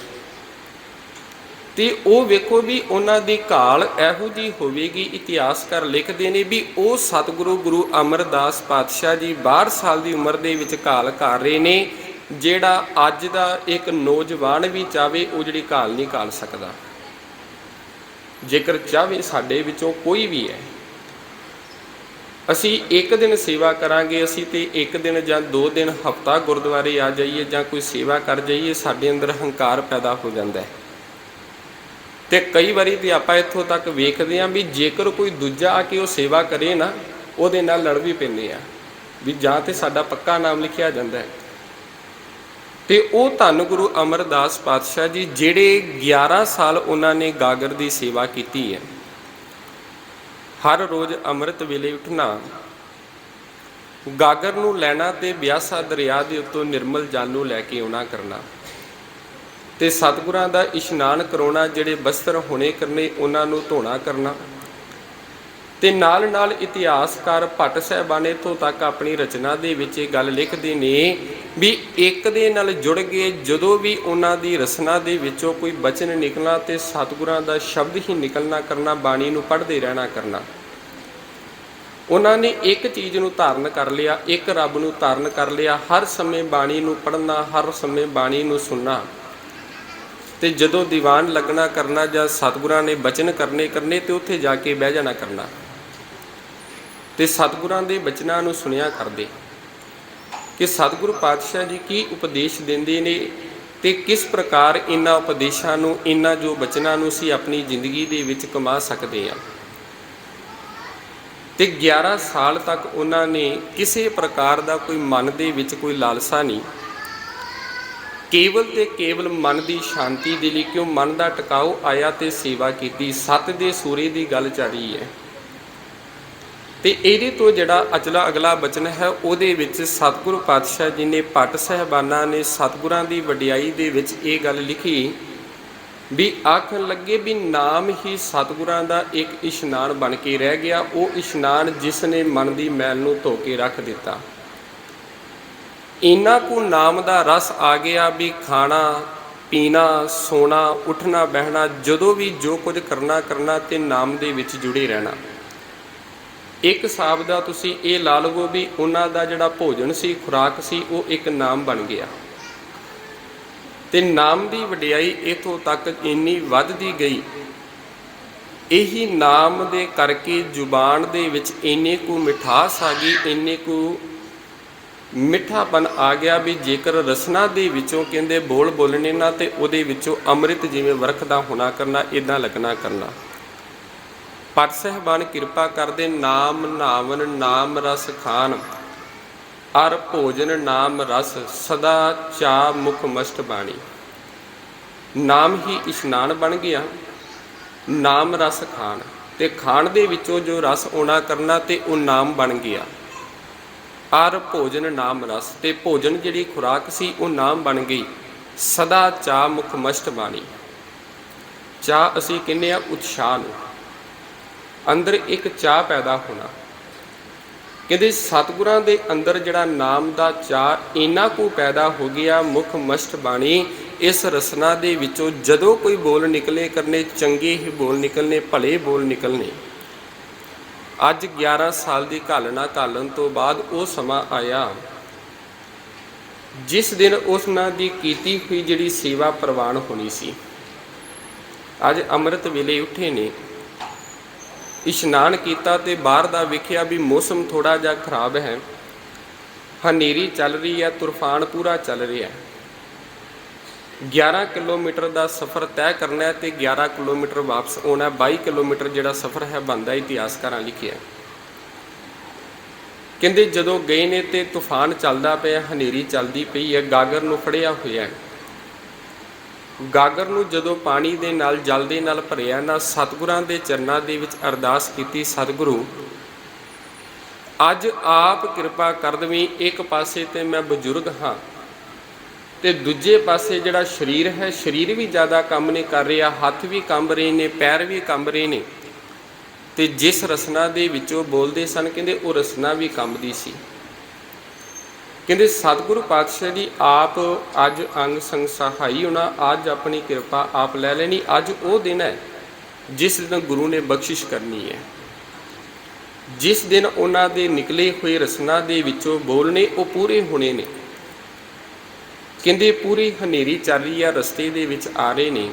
ਤੇ ਉਹ ਵੇਖੋ ਵੀ ਉਹਨਾਂ ਦੀ ਘਾਲ ਇਹੋ ਜਿਹੀ ਹੋਵੇਗੀ। ਇਤਿਹਾਸਕਾਰ ਲਿਖਦੇ ਨੇ ਵੀ ਉਹ ਸਤਿਗੁਰੂ ਗੁਰੂ ਅਮਰਦਾਸ ਪਾਤਸ਼ਾਹ ਜੀ 62 ਸਾਲ ਦੀ ਉਮਰ ਦੇ ਵਿੱਚ ਘਾਲ ਕਰ ਰਹੇ ਨੇ, ਜਿਹੜਾ ਅੱਜ ਦਾ ਇੱਕ ਨੌਜਵਾਨ ਵੀ ਚਾਹਵੇ ਉਹ ਜਿਹੜੀ ਘਾਲ ਨਹੀਂ ਘਾਲ ਸਕਦਾ। ਜੇਕਰ ਚਾਹਵੇ ਸਾਡੇ ਵਿੱਚੋਂ ਕੋਈ ਵੀ ਹੈ, ਅਸੀਂ ਇੱਕ ਦਿਨ ਸੇਵਾ ਕਰਾਂਗੇ, ਅਸੀਂ ਤੇ ਇੱਕ ਦਿਨ ਜਾਂ 2 ਦਿਨ ਹਫ਼ਤਾ ਗੁਰਦੁਆਰੇ ਆ ਜਾਈਏ ਜਾਂ ਕੋਈ ਸੇਵਾ ਕਰ ਜਾਈਏ, ਸਾਡੇ ਅੰਦਰ ਹੰਕਾਰ ਪੈਦਾ ਹੋ ਜਾਂਦਾ ਹੈ। ਤੇ ਕਈ ਵਾਰੀ ਤੇ ਆਪਾਂ ਇੱਥੋਂ ਤੱਕ ਵੇਖਦੇ ਹਾਂ ਵੀ ਜੇਕਰ ਕੋਈ ਦੂਜਾ ਆ ਕੇ ਉਹ ਸੇਵਾ ਕਰੇ ਨਾ, ਉਹਦੇ ਨਾਲ ਲੜ ਵੀ ਪੈਂਦੇ ਆ ਵੀ ਜਾਂ ਤੇ ਸਾਡਾ ਪੱਕਾ ਨਾਮ ਲਿਖਿਆ ਜਾਂਦਾ ਹੈ। ਤੇ ਉਹ ਧੰਨ ਗੁਰੂ ਅਮਰਦਾਸ ਪਾਤਸ਼ਾਹ ਜੀ ਜਿਹੜੇ 11 ਸਾਲ ਉਹਨਾਂ ਨੇ ਗਾਗਰ ਦੀ ਸੇਵਾ ਕੀਤੀ ਹੈ। ਹਰ ਰੋਜ਼ ਅੰਮ੍ਰਿਤ ਵੇਲੇ ਉੱਠਣਾ, ਗਾਗਰ ਨੂੰ ਲੈਣਾ, ਤੇ ਬਿਆਸਾ ਦਰਿਆ ਦੇ ਉੱਤੋਂ ਨਿਰਮਲ ਜਲ ਨੂੰ ਲੈ ਕੇ ਆਉਣਾ ਕਰਨਾ, ਤੇ ਸਤਿਗੁਰਾਂ ਦਾ ਇਸ਼ਨਾਨ ਕਰਾਉਣਾ, ਜਿਹੜੇ ਬਸਤਰ ਹੋਣੇ ਕਰਨੇ ਉਹਨਾਂ ਨੂੰ ਧੋਣਾ ਕਰਨਾ। ਤੇ ਨਾਲ ਨਾਲ ਇਤਿਹਾਸਕਾਰ ਭੱਟ ਸਾਹਿਬਾਨੇ ਤੋਂ ਤੱਕ ਆਪਣੀ ਰਚਨਾ ਦੇ ਵਿੱਚ ਇਹ ਗੱਲ ਲਿਖਦੇ ਨੇ ਵੀ ਇੱਕ ਦੇ ਨਾਲ ਜੁੜ ਗਏ, ਜਦੋਂ ਵੀ ਉਹਨਾਂ ਦੀ ਰਚਨਾ ਦੇ ਵਿੱਚੋਂ ਕੋਈ ਬਚਨ ਨਿਕਲਣਾ ਤੇ ਸਤਿਗੁਰਾਂ ਦਾ ਸ਼ਬਦ ਹੀ ਨਿਕਲਣਾ ਕਰਨਾ, ਬਾਣੀ ਨੂੰ ਪੜ੍ਹਦੇ ਰਹਿਣਾ ਕਰਨਾ। ਉਹਨਾਂ ਨੇ ਇੱਕ ਚੀਜ਼ ਨੂੰ ਧਾਰਨ ਕਰ ਲਿਆ, ਇੱਕ ਰੱਬ ਨੂੰ ਧਾਰਨ ਕਰ ਲਿਆ, ਹਰ ਸਮੇਂ ਬਾਣੀ ਨੂੰ ਪੜ੍ਹਨਾ, ਹਰ ਸਮੇਂ ਬਾਣੀ ਨੂੰ ਸੁਣਨਾ। ਤੇ ਜਦੋਂ ਦੀਵਾਨ ਲੱਗਣਾ ਕਰਨਾ ਜਾਂ ਸਤਿਗੁਰਾਂ ਨੇ ਬਚਨ ਕਰਨੇ ਤੇ ਉੱਥੇ ਜਾ ਕੇ ਬਹਿ ਜਾਣਾ ਕਰਨਾ, ਤੇ ਸਤਿਗੁਰਾਂ ਦੇ ਬਚਨਾਂ ਨੂੰ ਸੁਣਿਆ ਕਰਦੇ ਕਿ ਸਤਿਗੁਰੂ ਪਾਤਸ਼ਾਹ ਜੀ ਕੀ ਉਪਦੇਸ਼ ਦਿੰਦੇ ਨੇ, ਤੇ ਕਿਸ ਪ੍ਰਕਾਰ ਇਹਨਾਂ ਉਪਦੇਸ਼ਾਂ ਨੂੰ, ਇਹਨਾਂ ਜੋ ਬਚਨਾਂ ਨੂੰ ਅਸੀਂ ਆਪਣੀ ਜ਼ਿੰਦਗੀ ਦੇ ਵਿੱਚ ਕਮਾ ਸਕਦੇ ਹਾਂ। ਤੇ 11 ਸਾਲ ਤੱਕ ਉਹਨਾਂ ਨੇ ਕਿਸੇ ਪ੍ਰਕਾਰ ਦਾ ਕੋਈ ਮਨ ਦੇ ਵਿੱਚ ਕੋਈ ਲਾਲਸਾ ਨਹੀਂ, ਕੇਵਲ ਤੇ ਕੇਵਲ ਮਨ ਦੀ ਸ਼ਾਂਤੀ ਦੇ ਲਈ, ਕਿਉਂ ਮਨ ਦਾ ਟਿਕਾਓ ਆਇਆ ਤੇ ਸੇਵਾ ਕੀਤੀ। ਸੱਤ ਦੇ ਸੂਰੇ ਦੀ ਗੱਲ ਚੱਲ ਰਹੀ ਹੈ, ਤੇ ਇਹਦੇ ਤੋਂ ਜਿਹੜਾ ਅਗਲਾ ਬਚਨ ਹੈ ਉਹਦੇ ਵਿੱਚ ਸਤਿਗੁਰੂ ਪਾਤਸ਼ਾਹ ਜੀ ਨੇ, ਭੱਟ ਸਾਹਿਬਾਨਾਂ ਨੇ ਸਤਿਗੁਰਾਂ ਦੀ ਵਡਿਆਈ ਦੇ ਵਿੱਚ ਇਹ ਗੱਲ ਲਿਖੀ ਵੀ ਆਖਣ ਲੱਗੇ ਵੀ ਨਾਮ ਹੀ ਸਤਿਗੁਰਾਂ ਦਾ ਇੱਕ ਇਸ਼ਨਾਨ ਬਣ ਕੇ ਰਹਿ ਗਿਆ, ਉਹ ਇਸ਼ਨਾਨ ਜਿਸ ਨੇ ਮਨ ਦੀ ਮੈਲ ਨੂੰ ਧੋ ਕੇ ਰੱਖ ਦਿੱਤਾ। ਇੰਨਾ ਕੁ ਨਾਮ ਦਾ ਰਸ ਆ ਗਿਆ ਵੀ ਖਾਣਾ ਪੀਣਾ, ਸੋਣਾ, ਉੱਠਣਾ ਬਹਿਣਾ, ਜਦੋਂ ਵੀ ਜੋ ਕੁਝ ਕਰਨਾ ਤੇ ਨਾਮ ਦੇ ਵਿੱਚ ਜੁੜੇ ਰਹਿਣਾ। ਇੱਕ ਹਿਸਾਬ ਦਾ ਤੁਸੀਂ ਇਹ ਲਾ ਲਵੋ ਵੀ ਉਹਨਾਂ ਦਾ ਜਿਹੜਾ ਭੋਜਨ ਸੀ, ਖੁਰਾਕ ਸੀ, ਉਹ ਇੱਕ ਨਾਮ ਬਣ ਗਿਆ। ਤੇ ਨਾਮ ਦੀ ਵਡਿਆਈ ਇੱਥੋਂ ਤੱਕ ਇੰਨੀ ਵੱਧਦੀ ਗਈ, ਇਹੀ ਨਾਮ ਦੇ ਕਰਕੇ ਜ਼ੁਬਾਨ ਦੇ ਵਿੱਚ ਇੰਨੇ ਕੁ ਮਿਠਾਸ ਆ ਗਈ, ਇੰਨੇ ਕੁ ਮਿੱਠਾਪਨ ਆ ਗਿਆ ਵੀ ਜੇਕਰ ਰਸਨਾ ਦੇ ਵਿੱਚੋਂ ਕਹਿੰਦੇ ਬੋਲ ਬੋਲਣੇ ਨਾ ਤੇ ਉਹਦੇ ਵਿੱਚੋਂ ਅੰਮ੍ਰਿਤ ਜਿਵੇਂ ਵਰਖਦਾ ਹੋਣਾ ਕਰਨਾ, ਇੱਦਾਂ ਲੱਗਣਾ ਕਰਨਾ। ਪਟ ਸਾਹਿਬਾਨ ਕਿਰਪਾ ਕਰਦੇ, ਨਾਮ ਨਾਵਨ ਨਾਮ ਰਸ ਖਾਨ, ਅਰ ਭੋਜਨ ਨਾਮ ਰਸ ਸਦਾ ਚਾ ਮੁਖ ਮਸਟ ਬਾਣੀ। ਨਾਮ ਹੀ ਇਸ਼ਨਾਨ ਬਣ ਗਿਆ, ਨਾਮ ਰਸ ਖਾਣ, ਤੇ ਖਾਣ ਦੇ ਵਿੱਚੋਂ ਜੋ ਰਸ ਆਉਣਾ ਕਰਨਾ ਤੇ ਉਹ ਨਾਮ ਬਣ ਗਿਆ। ਅਰ ਭੋਜਨ ਨਾਮ ਰਸ, ਤੇ ਭੋਜਨ ਜਿਹੜੀ ਖੁਰਾਕ ਸੀ ਉਹ ਨਾਮ ਬਣ ਗਈ। ਸਦਾ ਚਾ ਮੁਖ ਮਸਟ ਬਾਣੀ। ਚਾਹ ਅਸੀਂ ਕਹਿੰਦੇ ਆ ਉਤਸ਼ਾਹ ਨੂੰ, ਅੰਦਰ ਇੱਕ ਚਾਹ ਪੈਦਾ ਹੋਣਾ। ਕਹਿੰਦੇ ਸਤਿਗੁਰਾਂ ਦੇ ਅੰਦਰ ਜਿਹੜਾ ਨਾਮ ਦਾ ਚਾਹ ਇੰਨਾ ਕੁ ਪੈਦਾ ਹੋ ਗਿਆ, ਮੁਖ ਮਸਟ ਬਾਣੀ। ਇਸ ਰਸਨਾ ਦੇ ਵਿੱਚੋਂ ਜਦੋਂ ਕੋਈ ਬੋਲ ਨਿਕਲੇ ਕਰਨੇ, ਚੰਗੇ ਹੀ ਬੋਲ ਨਿਕਲਣੇ, ਭਲੇ ਬੋਲ ਨਿਕਲਣੇ। ਅੱਜ 11 ਸਾਲ ਦੀ ਘਾਲਣਾ ਘਾਲਣ ਤੋਂ ਬਾਅਦ ਉਹ ਸਮਾਂ ਆਇਆ ਜਿਸ ਦਿਨ ਉਹਨਾਂ ਦੀ ਕੀਤੀ ਹੋਈ ਜਿਹੜੀ ਸੇਵਾ ਪ੍ਰਵਾਨ ਹੋਣੀ ਸੀ। ਅੱਜ ਅੰਮ੍ਰਿਤ ਵੇਲੇ ਉੱਠੇ ਨੇ, ਇਸ਼ਨਾਨ ਕੀਤਾ ਤੇ ਬਾਹਰ ਦਾ ਵੇਖਿਆ ਵੀ ਮੌਸਮ ਥੋੜ੍ਹਾ ਜਿਹਾ ਖਰਾਬ ਹੈ, ਹਨੇਰੀ ਚੱਲ ਰਹੀ ਹੈ, ਤੂਫਾਨ ਪੂਰਾ ਚੱਲ ਰਿਹਾ। 11 ਕਿਲੋਮੀਟਰ ਦਾ ਸਫ਼ਰ ਤੈਅ ਕਰਨਾ ਹੈ ਤੇ 11 ਕਿਲੋਮੀਟਰ ਵਾਪਸ ਆਉਣਾ। 22 ਕਿਲੋਮੀਟਰ ਜਿਹੜਾ ਸਫ਼ਰ ਹੈ ਬਣਦਾ, ਇਤਿਹਾਸਕਾਰਾਂ ਲਿਖਿਆ। ਕਹਿੰਦੇ ਜਦੋਂ ਗਏ ਨੇ ਤੇ ਤੂਫਾਨ ਚੱਲਦਾ ਪਿਆ, ਹਨੇਰੀ ਚੱਲਦੀ ਪਈ ਹੈ, ਗਾਗਰ ਨੂੰ ਫੜਿਆ ਹੋਇਆ ਹੈ। ਗਾਗਰ ਨੂੰ ਜਦੋਂ ਪਾਣੀ ਦੇ ਨਾਲ, ਜਲ ਦੇ ਨਾਲ ਭਰਿਆ ਨਾ, ਸਤਿਗੁਰਾਂ ਦੇ ਚਰਨਾਂ ਦੇ ਵਿੱਚ ਅਰਦਾਸ ਕੀਤੀ, ਸਤਿਗੁਰੂ ਅੱਜ ਆਪ ਕਿਰਪਾ ਕਰ ਦੇਵੀਂ। ਇੱਕ ਪਾਸੇ ਤੇ ਮੈਂ ਬਜ਼ੁਰਗ ਹਾਂ ਤੇ ਦੂਜੇ ਪਾਸੇ ਜਿਹੜਾ ਸਰੀਰ ਹੈ, ਸਰੀਰ ਵੀ ਜ਼ਿਆਦਾ ਕੰਮ ਨਹੀਂ ਕਰ ਰਿਹਾ, ਹੱਥ ਵੀ ਕੰਬ ਰਹੇ ਨੇ, ਪੈਰ ਵੀ ਕੰਬ ਰਹੇ ਨੇ, ਤੇ ਜਿਸ ਰਸਨਾ ਦੇ ਵਿੱਚੋਂ ਬੋਲਦੇ ਸਨ ਕਹਿੰਦੇ ਉਹ ਰਸਨਾ ਵੀ ਕੰਬਦੀ ਸੀ। ਕਹਿੰਦੇ ਸਤਿਗੁਰੂ ਪਾਤਸ਼ਾਹ ਜੀ ਆਪ ਅੱਜ ਅੰਗ ਸੰਗ ਸਹਾਈ ਹੋਣਾ, ਅੱਜ ਆਪਣੀ ਕਿਰਪਾ ਆਪ ਲੈ ਲੈਣੀ। ਅੱਜ ਉਹ ਦਿਨ ਹੈ ਜਿਸ ਦਿਨ ਗੁਰੂ ਨੇ ਬਖਸ਼ਿਸ਼ ਕਰਨੀ ਹੈ, ਜਿਸ ਦਿਨ ਉਹਨਾਂ ਦੇ ਨਿਕਲੇ ਹੋਏ ਰਸਨਾ ਦੇ ਵਿੱਚੋਂ ਬੋਲਣੇ ਉਹ ਪੂਰੇ ਹੋਣੇ ਨੇ। ਕਹਿੰਦੇ ਪੂਰੀ ਹਨੇਰੀ ਚੱਲ ਰਹੀ ਆ, ਰਸਤੇ ਦੇ ਵਿੱਚ ਆ ਰਹੇ ਨੇ।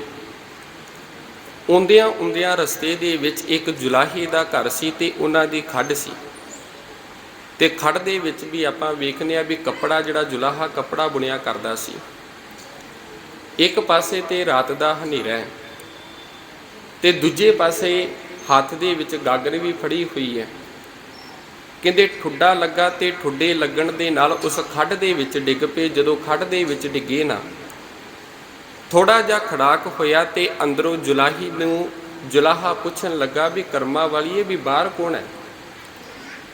ਆਉਂਦਿਆਂ ਆਉਂਦਿਆਂ ਰਸਤੇ ਦੇ ਵਿੱਚ ਇੱਕ ਜੁਲਾਹੇ ਦਾ ਘਰ ਸੀ ਤੇ ਉਹਨਾਂ ਦੀ ਖੱਡ ਸੀ, ਤੇ ਖੱਡ ਦੇ ਵਿੱਚ ਵੀ ਆਪਾਂ ਵੇਖਦੇ ਆ ਵੀ ਕੱਪੜਾ ਜਿਹੜਾ ਜੁਲਾਹਾ ਕੱਪੜਾ ਬੁਣਿਆ ਕਰਦਾ ਸੀ। ਇੱਕ ਪਾਸੇ ਤੇ ਰਾਤ ਦਾ ਹਨੇਰਾ ਹੈ ਤੇ ਦੂਜੇ ਪਾਸੇ ਹੱਥ ਦੇ ਵਿੱਚ ਗਾਗਰ ਵੀ ਫੜੀ ਹੋਈ ਹੈ। ਕਹਿੰਦੇ ਠੁੱਡਾ ਲੱਗਾ ਤੇ ਠੁੱਡੇ ਲੱਗਣ ਦੇ ਨਾਲ ਉਸ ਖੱਡ ਦੇ ਵਿੱਚ ਡਿੱਗ ਪਏ। ਜਦੋਂ ਖੱਡ ਦੇ ਵਿੱਚ ਡਿੱਗੇ ਨਾ, ਥੋੜਾ ਜਿਹਾ ਖੜਾਕ ਹੋਇਆ ਤੇ ਅੰਦਰੋਂ ਜੁਲਾਹੀ ਨੂੰ ਜੁਲਾਹਾ ਪੁੱਛਣ ਲੱਗਾ ਵੀ ਕਰਮਾਂ ਵਾਲੀਏ ਵੀ ਬਾਹਰ ਕੌਣ ਹੈ?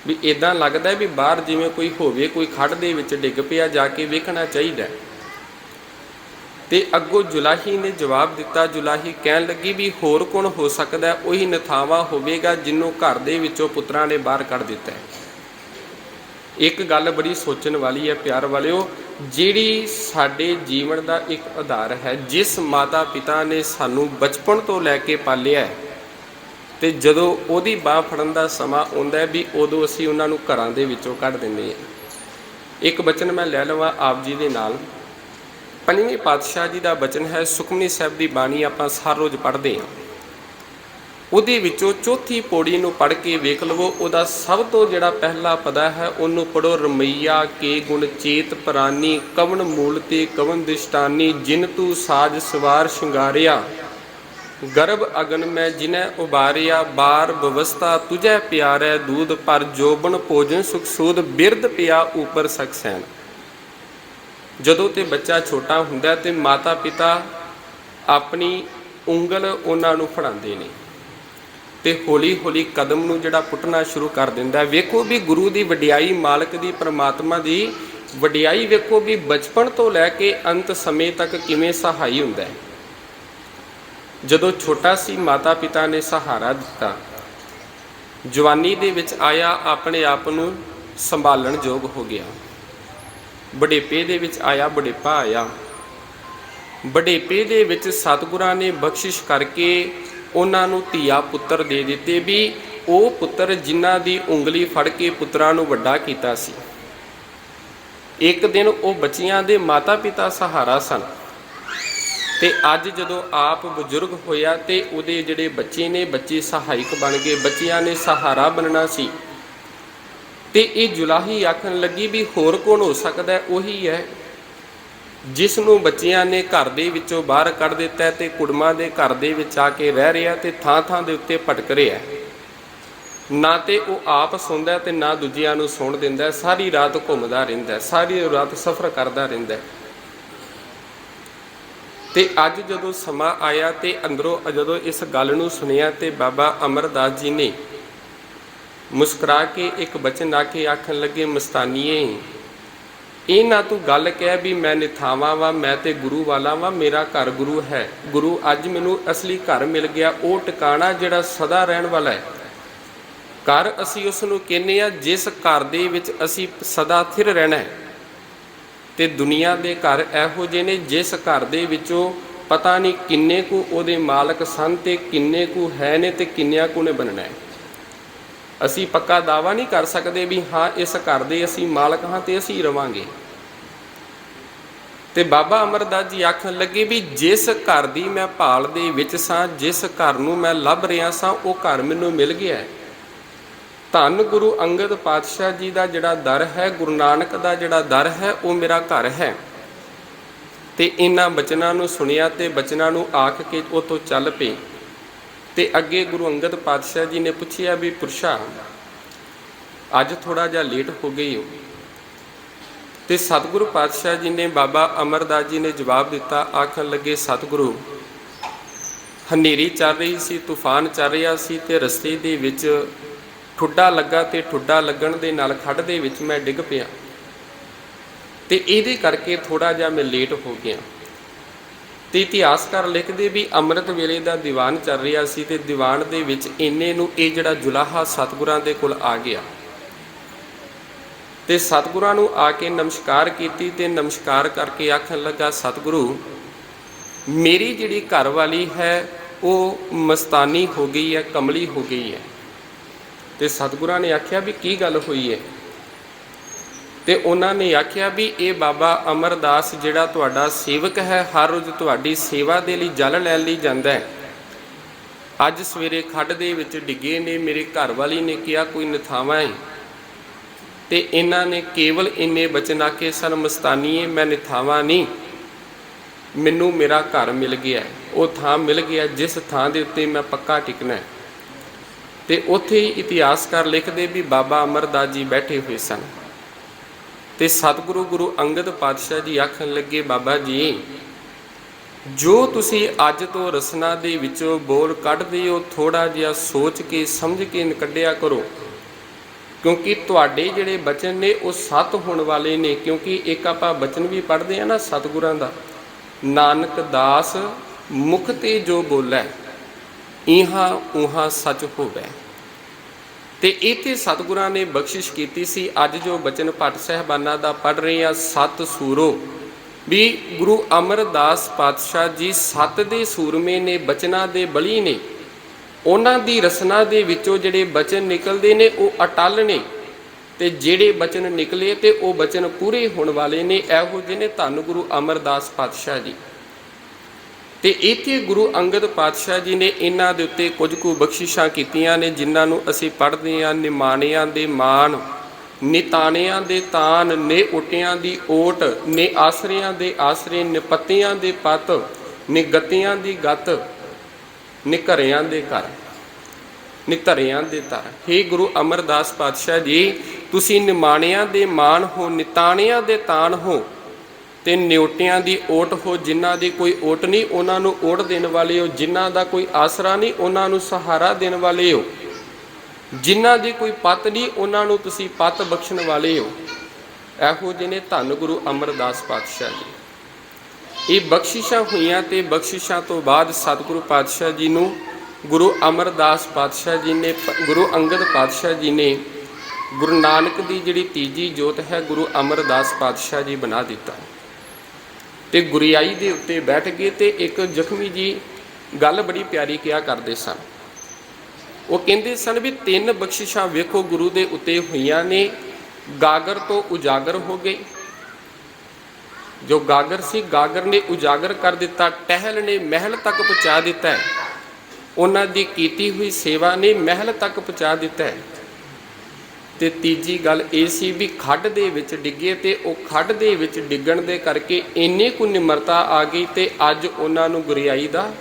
ਵੀ ਇੱਦਾਂ ਲੱਗਦਾ ਵੀ ਬਾਹਰ ਜਿਵੇਂ ਕੋਈ ਹੋਵੇ, ਕੋਈ ਖੱਡ ਦੇ ਵਿੱਚ ਡਿੱਗ ਪਿਆ, ਜਾ ਕੇ ਵੇਖਣਾ ਚਾਹੀਦਾ। ਤੇ ਅੱਗੋਂ ਜੁਲਾਹੀ ਨੇ ਜਵਾਬ ਦਿੱਤਾ। ਜੁਲਾਹੀ ਕਹਿਣ ਲੱਗੀ ਵੀ ਹੋਰ ਕੌਣ ਹੋ ਸਕਦਾ? ਉਹੀ ਨਥਾਵਾ ਹੋਵੇਗਾ ਜਿਹਨੂੰ ਘਰ ਦੇ ਵਿੱਚੋਂ ਪੁੱਤਰਾਂ ਨੇ ਬਾਹਰ ਕੱਢ ਦਿੱਤਾ। ਇੱਕ ਗੱਲ ਬੜੀ ਸੋਚਣ ਵਾਲੀ ਹੈ ਪਿਆਰ ਵਾਲਿਓ, ਜਿਹੜੀ ਸਾਡੇ ਜੀਵਨ ਦਾ ਇੱਕ ਆਧਾਰ ਹੈ, ਜਿਸ ਮਾਤਾ ਪਿਤਾ ਨੇ ਸਾਨੂੰ ਬਚਪਨ ਤੋਂ ਲੈ ਕੇ ਪਾਲਿਆ, ਤੇ ਜਦੋਂ ਉਹਦੀ ਬਾਂਹ ਫੜਨ ਦਾ ਸਮਾਂ ਆਉਂਦਾ ਵੀ ਉਦੋਂ ਅਸੀਂ ਉਹਨਾਂ ਨੂੰ ਘਰਾਂ ਦੇ ਵਿੱਚੋਂ ਕੱਢ ਦਿੰਦੇ ਹਾਂ। ਇੱਕ ਬਚਨ ਮੈਂ ਲੈ ਲਵਾਂ ਆਪ ਜੀ ਦੇ ਨਾਲ। ਪੰਜਵੇਂ ਪਾਤਸ਼ਾਹ ਜੀ ਦਾ ਬਚਨ ਹੈ, ਸੁਖਮਨੀ ਸਾਹਿਬ ਦੀ ਬਾਣੀ ਆਪਾਂ ਹਰ ਰੋਜ਼ ਪੜ੍ਹਦੇ ਹਾਂ। ਉਹਦੇ ਵਿੱਚੋਂ ਚੌਥੀ ਪੌੜੀ ਨੂੰ ਪੜ੍ਹ ਕੇ ਵੇਖ ਲਵੋ। ਉਹਦਾ ਸਭ ਤੋਂ ਜਿਹੜਾ ਪਹਿਲਾ ਪਦਾ ਹੈ ਉਹਨੂੰ ਪੜ੍ਹੋ। ਰਮਈਆ ਕੇ ਗੁਣ ਚੇਤ ਪ੍ਰਾਨੀ, ਕਵਨ ਮੂਲ ਤੇ ਕਵਨ ਦਿਸ਼ਟਾਨੀ, ਜਿਨ ਤੂੰ ਸਾਜ ਸਵਾਰ ਸ਼ਿੰਗਾਰਿਆ, ਗਰਭ ਅਗਨ ਮੈਂ ਜਿਨੈ ਉਬਾਰਿਆ, ਬਾਰ ਬਵਸਥਾ ਤੁਝੈ ਪਿਆਰੈ, ਦੂਧ ਪਰ ਜੋਬਨ ਭੋਜਨ ਸੁਖ ਸੂਦ, ਬਿਰਧ ਪਿਆ ਉਪਰ ਸਕਸੈਨ। ਜਦੋਂ ਤੇ ਬੱਚਾ ਛੋਟਾ ਹੁੰਦਾ ਤੇ ਮਾਤਾ ਪਿਤਾ ਆਪਣੀ ਉਂਗਲ ਉਹਨਾਂ ਨੂੰ ਫੜਾਉਂਦੇ ਨੇ ਤੇ ਹੌਲੀ ਹੌਲੀ ਕਦਮ ਨੂੰ ਜਿਹੜਾ ਪੁੱਟਣਾ ਸ਼ੁਰੂ ਕਰ ਦਿੰਦਾ। ਵੇਖੋ ਵੀ ਗੁਰੂ ਦੀ ਵਡਿਆਈ, ਮਾਲਕ ਦੀ, ਪਰਮਾਤਮਾ ਦੀ ਵਡਿਆਈ ਵੇਖੋ ਵੀ ਬਚਪਨ ਤੋਂ ਲੈ ਕੇ ਅੰਤ ਸਮੇਂ ਤੱਕ ਕਿਵੇਂ ਸਹਾਈ ਹੁੰਦਾ ਹੈ। ਜਦੋਂ ਛੋਟਾ ਸੀ ਮਾਤਾ ਪਿਤਾ ਨੇ ਸਹਾਰਾ ਦਿੱਤਾ, ਜਵਾਨੀ ਦੇ ਵਿੱਚ ਆਇਆ ਆਪਣੇ ਆਪ ਨੂੰ ਸੰਭਾਲਣ ਯੋਗ ਹੋ ਗਿਆ। ਬੁਢੇਪੇ ਦੇ ਵਿੱਚ ਆਇਆ, ਬੁਢੇਪਾ ਆਇਆ। ਬੁਢੇਪੇ ਦੇ ਵਿੱਚ ਸਤਿਗੁਰਾਂ ਨੇ ਬਖਸ਼ਿਸ਼ ਕਰਕੇ ਉਹਨਾਂ ਨੂੰ ਧੀਆ ਪੁੱਤਰ ਦੇ ਦਿੱਤੇ, ਵੀ ਉਹ ਪੁੱਤਰ ਜਿਨ੍ਹਾਂ ਦੀ ਉਂਗਲੀ ਫੜ ਕੇ ਪੁੱਤਰਾਂ ਨੂੰ ਵੱਡਾ ਕੀਤਾ ਸੀ। ਇੱਕ ਦਿਨ ਉਹ ਬੱਚਿਆਂ ਦੇ ਮਾਤਾ ਪਿਤਾ ਸਹਾਰਾ ਸਨ, ਤੇ ਅੱਜ ਜਦੋਂ ਆਪ ਬਜ਼ੁਰਗ ਹੋਇਆ ਤੇ ਉਹਦੇ ਜਿਹੜੇ ਬੱਚੇ ਨੇ, ਬੱਚੇ ਸਹਾਇਕ ਬਣ ਗਏ, ਬੱਚਿਆਂ ਨੇ ਸਹਾਰਾ ਬਣਨਾ ਸੀ। ਤੇ ਇਹ ਜੁਲਾਹੀ ਆਖਣ ਲੱਗੀ ਵੀ ਹੋਰ ਕੌਣ ਹੋ ਸਕਦਾ? ਉਹੀ ਹੈ ਜਿਸ ਨੂੰ ਬੱਚਿਆਂ ਨੇ ਘਰ ਦੇ ਵਿੱਚੋਂ ਬਾਹਰ ਕੱਢ ਦਿੱਤਾ ਤੇ ਕੁੜਮਾਂ ਦੇ ਘਰ ਦੇ ਵਿੱਚ ਆ ਕੇ ਰਹਿ ਰਿਹਾ ਤੇ ਥਾਂ ਥਾਂ ਦੇ ਉੱਤੇ ਭਟਕ ਰਿਹਾ। ਨਾ ਤੇ ਉਹ ਆਪ ਸੌਂਦਾ ਤੇ ਨਾ ਦੂਜਿਆਂ ਨੂੰ ਸੌਣ ਦਿੰਦਾ। ਸਾਰੀ ਰਾਤ ਘੁੰਮਦਾ ਰਹਿੰਦਾ, ਸਾਰੀ ਰਾਤ ਸਫ਼ਰ ਕਰਦਾ ਰਹਿੰਦਾ। ਤੇ ਅੱਜ ਜਦੋਂ ਸਮਾਂ ਆਇਆ ਤੇ ਅੰਦਰੋਂ ਜਦੋਂ ਇਸ ਗੱਲ ਨੂੰ ਸੁਣਿਆ ਤੇ ਬਾਬਾ ਅਮਰਦਾਸ ਜੀ ਨੇ ਮੁਸਕਰਾ ਕੇ ਇੱਕ ਬਚਨ ਆ ਕੇ ਆਖਣ ਲੱਗੇ, ਮਸਤਾਨੀਏ, ਇਹ ਨਾ ਤੂੰ ਗੱਲ ਕਹਿ ਵੀ ਮੈਂ ਨਿਥਾਵਾਂ ਵਾਂ, ਮੈਂ ਤੇ ਗੁਰੂ ਵਾਲਾ ਵਾਂ, ਮੇਰਾ ਘਰ ਗੁਰੂ ਹੈ। ਗੁਰੂ ਅੱਜ ਮੈਨੂੰ ਅਸਲੀ ਘਰ ਮਿਲ ਗਿਆ, ਉਹ ਟਿਕਾਣਾ ਜਿਹੜਾ ਸਦਾ ਰਹਿਣ ਵਾਲਾ ਹੈ। ਘਰ ਅਸੀਂ ਉਸ ਨੂੰ ਕਹਿੰਦੇ ਹਾਂ ਜਿਸ ਘਰ ਦੇ ਵਿੱਚ ਅਸੀਂ ਸਦਾ ਸਥਿਰ ਰਹਿਣਾ ਹੈ। ਤੇ ਦੁਨੀਆ ਦੇ ਘਰ ਇਹੋ ਜਿਹੇ ਨੇ ਜਿਸ ਘਰ ਦੇ ਵਿੱਚੋਂ ਪਤਾ ਨਹੀਂ ਕਿੰਨੇ ਕੁ ਉਹਦੇ ਮਾਲਕ ਸਨ ਤੇ ਕਿੰਨੇ ਕੁ ਹੈ ਨੇ ਤੇ ਕਿੰਨਿਆਂ ਕੁ ਨੇ ਬਣਨਾ ਹੈ। ਅਸੀਂ ਪੱਕਾ ਦਾਅਵਾ ਨਹੀਂ ਕਰ ਸਕਦੇ ਵੀ ਹਾਂ ਇਸ ਘਰ ਦੇ ਅਸੀਂ ਮਾਲਕ ਹਾਂ ਤੇ ਅਸੀਂ ਰਵਾਂਗੇ। ਤੇ ਬਾਬਾ ਅਮਰਦਾਸ ਜੀ ਆਖਣ ਲੱਗੇ ਵੀ ਜਿਸ ਘਰ ਦੀ ਮੈਂ ਭਾਲ ਦੇ ਵਿੱਚ ਸਾਂ, ਜਿਸ ਘਰ ਨੂੰ ਮੈਂ ਲੱਭ ਰਿਹਾ ਸਾਂ, ਉਹ ਘਰ ਮੈਨੂੰ ਮਿਲ ਗਿਆ ਹੈ। ਧੰਨ ਗੁਰੂ ਅੰਗਦ ਪਾਤਸ਼ਾਹ ਜੀ ਦਾ ਜਿਹੜਾ ਦਰ ਹੈ, ਗੁਰੂ ਨਾਨਕ ਦਾ ਜਿਹੜਾ ਦਰ ਹੈ, ਉਹ ਮੇਰਾ ਘਰ ਹੈ। ਤੇ ਇਹਨਾਂ ਬਚਨਾਂ ਨੂੰ ਸੁਣਿਆ ਤੇ ਬਚਨਾਂ ਨੂੰ ਆਖ ਕੇ ਉਹ ਤੋਂ ਚੱਲ ਪਏ। ਤੇ ਅੱਗੇ ਗੁਰੂ ਅੰਗਦ ਪਾਤਸ਼ਾਹ ਜੀ ਨੇ ਪੁੱਛਿਆ ਵੀ ਪੁਰਸ਼ਾ, ਅੱਜ ਥੋੜਾ ਜਿਹਾ ਲੇਟ ਹੋ ਗਈ ਹੋ। ਤੇ ਸਤਿਗੁਰੂ ਪਾਤਸ਼ਾਹ ਜੀ ਨੇ, ਬਾਬਾ ਅਮਰਦਾਸ ਜੀ ਨੇ ਜਵਾਬ ਦਿੱਤਾ, ਆਖਣ ਲੱਗੇ, ਸਤਿਗੁਰੂ, ਹਨੇਰੀ ਚੱਲ ਰਹੀ ਸੀ, ਤੂਫਾਨ ਚੱਲ ਰਿਹਾ ਸੀ ਤੇ ਰਸਤੇ ਦੇ ਵਿੱਚ ਠੁੱਡਾ ਲੱਗਾ ਤੇ ਠੁੱਡਾ ਲੱਗਣ ਦੇ ਨਾਲ ਖੱਡ ਦੇ ਵਿੱਚ ਮੈਂ ਡਿੱਗ ਪਿਆ ਤੇ ਇਹਦੇ ਕਰਕੇ ਥੋੜਾ ਜਿਹਾ ਮੈਂ ਲੇਟ ਹੋ ਗਿਆ। ਤੇ ਇਤਿਹਾਸਕਾਰ ਲਿਖਦੇ ਵੀ ਅੰਮ੍ਰਿਤ ਵੇਲੇ ਦਾ ਦੀਵਾਨ ਚੱਲ ਰਿਹਾ ਸੀ ਤੇ ਦੀਵਾਨ ਦੇ ਵਿੱਚ ਇੰਨੇ ਨੂੰ ਇਹ ਜਿਹੜਾ ਜੁਲਾਹਾ ਸਤਿਗੁਰਾਂ ਦੇ ਕੋਲ ਆ ਗਿਆ ਤੇ ਸਤਿਗੁਰਾਂ ਨੂੰ ਆ ਕੇ ਨਮਸਕਾਰ ਕੀਤੀ ਤੇ ਨਮਸਕਾਰ ਕਰਕੇ ਆਖਣ ਲੱਗਾ, ਸਤਿਗੁਰੂ, ਮੇਰੀ ਜਿਹੜੀ ਘਰ ਵਾਲੀ ਹੈ ਉਹ ਮਸਤਾਨੀ ਹੋ ਗਈ ਹੈ, ਕਮਲੀ ਹੋ ਗਈ ਹੈ। ਤੇ ਸਤਿਗੁਰਾਂ ਨੇ ਆਖਿਆ ਵੀ ਕੀ ਗੱਲ ਹੋਈ ਹੈ? ਤੇ ਉਹਨਾਂ ਨੇ ਆਖਿਆ ਵੀ ਇਹ ਬਾਬਾ ਅਮਰਦਾਸ ਜਿਹੜਾ ਤੁਹਾਡਾ ਸੇਵਕ ਹੈ, ਹਰ ਰੋਜ਼ ਤੁਹਾਡੀ ਸੇਵਾ ਦੇ ਲਈ ਜਲ ਲੈਣ ਲਈ ਜਾਂਦਾ ਹੈ। ਅੱਜ ਸਵੇਰੇ ਖੱਡ ਦੇ ਵਿੱਚ ਡਿੱਗੇ ਨੇ, ਮੇਰੇ ਘਰ ਵਾਲੀ ਨੇ ਕਿਹਾ ਕੋਈ ਨਿਥਾਵਾਂ ਹੈ ਤੇ ਇਹਨਾਂ ਨੇ ਕੇਵਲ ਇੰਨੇ ਬਚਨ ਆਖੇ ਸਨ, ਮਸਤਾਨੀਏ, ਮੈਂ ਨਿਥਾਵਾਂ ਨਹੀਂ, ਮੈਨੂੰ ਮੇਰਾ ਘਰ ਮਿਲ ਗਿਆ, ਉਹ ਥਾਂ ਮਿਲ ਗਿਆ ਜਿਸ ਥਾਂ ਦੇ ਉੱਤੇ ਮੈਂ ਪੱਕਾ ਟਿਕਣਾ ਹੈ। ਤੇ ਉੱਥੇ ਹੀ ਇਤਿਹਾਸਕਾਰ ਲਿਖਦੇ ਵੀ ਬਾਬਾ ਅਮਰਦਾਸ ਜੀ ਬੈਠੇ ਹੋਏ ਸਨ ਤੇ ਸਤਿਗੁਰੂ ਗੁਰੂ ਅੰਗਦ ਪਾਤਸ਼ਾਹ ਜੀ ਆਖਣ ਲੱਗੇ, ਬਾਬਾ ਜੀ, ਜੋ ਤੁਸੀਂ ਅੱਜ ਤੋਂ ਰਸਨਾ ਦੇ ਵਿੱਚੋਂ ਬੋਲ ਕੱਢਦੇ ਹੋ, ਥੋੜਾ ਜਿਹਾ ਸੋਚ ਕੇ ਸਮਝ ਕੇ ਕੱਢਿਆ ਕਰੋ, ਕਿਉਂਕਿ ਤੁਹਾਡੇ ਜਿਹੜੇ ਬਚਨ ਨੇ ਉਹ ਸੱਤ ਹੋਣ ਵਾਲੇ ਨੇ। ਕਿਉਂਕਿ ਇੱਕ ਆਪਾਂ ਬਚਨ ਵੀ ਪੜ੍ਹਦੇ ਆ ਨਾ ਸਤਿਗੁਰਾਂ ਦਾ, ਨਾਨਕ ਦਾਸ ਮੁਖ ਤੇ ਜੋ ਬੋਲੇ, ਇਹਾਂ ਉਹਾਂ ਸੱਚ ਹੋਵੇ। ਤੇ ਇੱਥੇ ਸਤਿਗੁਰਾਂ ਨੇ ਬਖਸ਼ਿਸ਼ ਕੀਤੀ ਸੀ। ਅੱਜ ਜੋ ਬਚਨ ਭੱਟ ਸਾਹਿਬਾਨਾਂ ਦਾ ਪੜ੍ਹ ਰਹੇ ਆ, ਸੱਤ ਸੂਰੋ, ਵੀ ਗੁਰੂ ਅਮਰਦਾਸ ਪਾਤਸ਼ਾਹ ਜੀ ਸੱਤ ਦੇ ਸੂਰਮੇ ਨੇ, ਬਚਨਾਂ ਦੇ ਬਲੀ ਨੇ। ਉਹਨਾਂ ਦੀ ਰਸਨਾ ਦੇ ਵਿੱਚੋਂ ਜਿਹੜੇ ਬਚਨ ਨਿਕਲਦੇ ਨੇ ਉਹ ਅਟੱਲ ਨੇ ਤੇ ਜਿਹੜੇ ਬਚਨ ਨਿਕਲੇ ਤੇ ਉਹ ਬਚਨ ਪੂਰੇ ਹੋਣ ਵਾਲੇ ਨੇ। ਇਹੋ ਜਿਹੇ ਨੇ ਧੰਨ ਗੁਰੂ ਅਮਰਦਾਸ ਪਾਤਸ਼ਾਹ ਜੀ। ਤੇ ਇੱਥੇ ਗੁਰੂ ਅੰਗਦ ਪਾਤਸ਼ਾਹ ਜੀ ਨੇ ਇਹਨਾਂ ਦੇ ਉੱਤੇ ਕੁਝ ਕੁ ਬਖਸ਼ਿਸ਼ਾਂ ਕੀਤੀਆਂ ਨੇ, ਜਿਨ੍ਹਾਂ ਨੂੰ ਅਸੀਂ ਪੜ੍ਹਦੇ ਹਾਂ। ਨਿਮਾਣਿਆਂ ਦੇ ਮਾਣ, ਨਿਤਾਣਿਆਂ ਦੇ ਤਾਨ, ਨੇ ਓਟਿਆਂ ਦੀ ਓਟ, ਨੇ ਆਸਰਿਆਂ ਦੇ ਆਸਰੇ, ਨਿਪੱਤਿਆਂ ਦੇ ਪੱਤ, ਨਿਗਤਿਆਂ ਦੀ ਗਤ, ਨਿਘਰਿਆਂ ਦੇ ਘਰ, ਨਿਧਰਿਆਂ ਦੇ ਧਰ। ਹੇ ਗੁਰੂ ਅਮਰਦਾਸ ਪਾਤਸ਼ਾਹ ਜੀ, ਤੁਸੀਂ ਨਿਮਾਣਿਆਂ ਦੇ ਮਾਣ ਹੋ, ਨਿਤਾਣਿਆਂ ਦੇ ਤਾਨ ਹੋ ਤੇ ਨਿਉਟਿਆਂ ਦੀ ਓਟ ਹੋ। ਜਿਨ੍ਹਾਂ ਦੀ ਕੋਈ ਓਟ ਨਹੀਂ ਉਹਨਾਂ ਨੂੰ ਓਟ ਦੇਣ ਵਾਲੇ ਹੋ, ਜਿਨ੍ਹਾਂ ਦਾ ਕੋਈ ਆਸਰਾ ਨਹੀਂ ਉਹਨਾਂ ਨੂੰ ਸਹਾਰਾ ਦੇਣ ਵਾਲੇ ਹੋ, ਜਿਨ੍ਹਾਂ ਦੀ ਕੋਈ ਪੱਤ ਨਹੀਂ ਉਹਨਾਂ ਨੂੰ ਤੁਸੀਂ ਪੱਤ ਬਖਸ਼ਣ ਵਾਲੇ ਹੋ। ਇਹੋ ਜਿਹੇ ਨੇ ਧੰਨ ਗੁਰੂ ਅਮਰਦਾਸ ਪਾਤਸ਼ਾਹ ਜੀ। ਇਹ ਬਖਸ਼ਿਸ਼ਾਂ ਹੋਈਆਂ ਤੇ ਬਖਸ਼ਿਸ਼ਾਂ ਤੋਂ ਬਾਅਦ ਸਤਿਗੁਰੂ ਪਾਤਸ਼ਾਹ ਜੀ ਨੂੰ ਗੁਰੂ ਅਮਰਦਾਸ ਪਾਤਸ਼ਾਹ ਜੀ ਨੇ, ਗੁਰੂ ਅੰਗਦ ਪਾਤਸ਼ਾਹ ਜੀ ਨੇ ਗੁਰੂ ਨਾਨਕ ਦੀ ਜਿਹੜੀ ਤੀਜੀ ਜੋਤ ਹੈ ਗੁਰੂ ਅਮਰਦਾਸ ਪਾਤਸ਼ਾਹ ਜੀ ਬਣਾ ਦਿੱਤਾ ਤੇ ਗੁਰਿਆਈ ਦੇ ਉੱਤੇ ਬੈਠ ਗਏ। ਤੇ ਇੱਕ ਜ਼ਖਮੀ ਜੀ ਗੱਲ ਬੜੀ ਪਿਆਰੀ ਕਿਹਾ ਕਰਦੇ ਸਨ। ਉਹ ਕਹਿੰਦੇ ਸਨ ਵੀ 3 ਬਖਸ਼ਿਸ਼ਾਂ ਵੇਖੋ ਗੁਰੂ ਦੇ ਉੱਤੇ ਹੋਈਆਂ ਨੇ। ਗਾਗਰ ਤੋਂ ਉਜਾਗਰ ਹੋ ਗਏ, ਜੋ ਗਾਗਰ ਸੀ ਗਾਗਰ ਨੇ ਉਜਾਗਰ ਕਰ ਦਿੱਤਾ, ਟਹਿਲ ਨੇ ਮਹਿਲ ਤੱਕ ਪਹੁੰਚਾ ਦਿੱਤਾ, ਉਹਨਾਂ ਦੀ ਕੀਤੀ ਹੋਈ ਸੇਵਾ ਨੇ ਮਹਿਲ ਤੱਕ ਪਹੁੰਚਾ ਦਿੱਤਾ ਹੈ। ਤੇ ਤੀਜੀ ਗੱਲ ਇਹ ਸੀ ਵੀ ਖੱਡ ਦੇ ਵਿੱਚ ਡਿੱਗੇ ਤੇ ਉਹ ਖੱਡ ਦੇ ਵਿੱਚ ਡਿੱਗਣ ਦੇ ਕਰਕੇ ਇੰਨੀ ਕੁ ਨਿਮਰਤਾ ਆ ਗਈ ਤੇ ਅੱਜ ਉਹਨਾਂ ਨੂੰ ਗੁਰਿਆਈ ਦਾ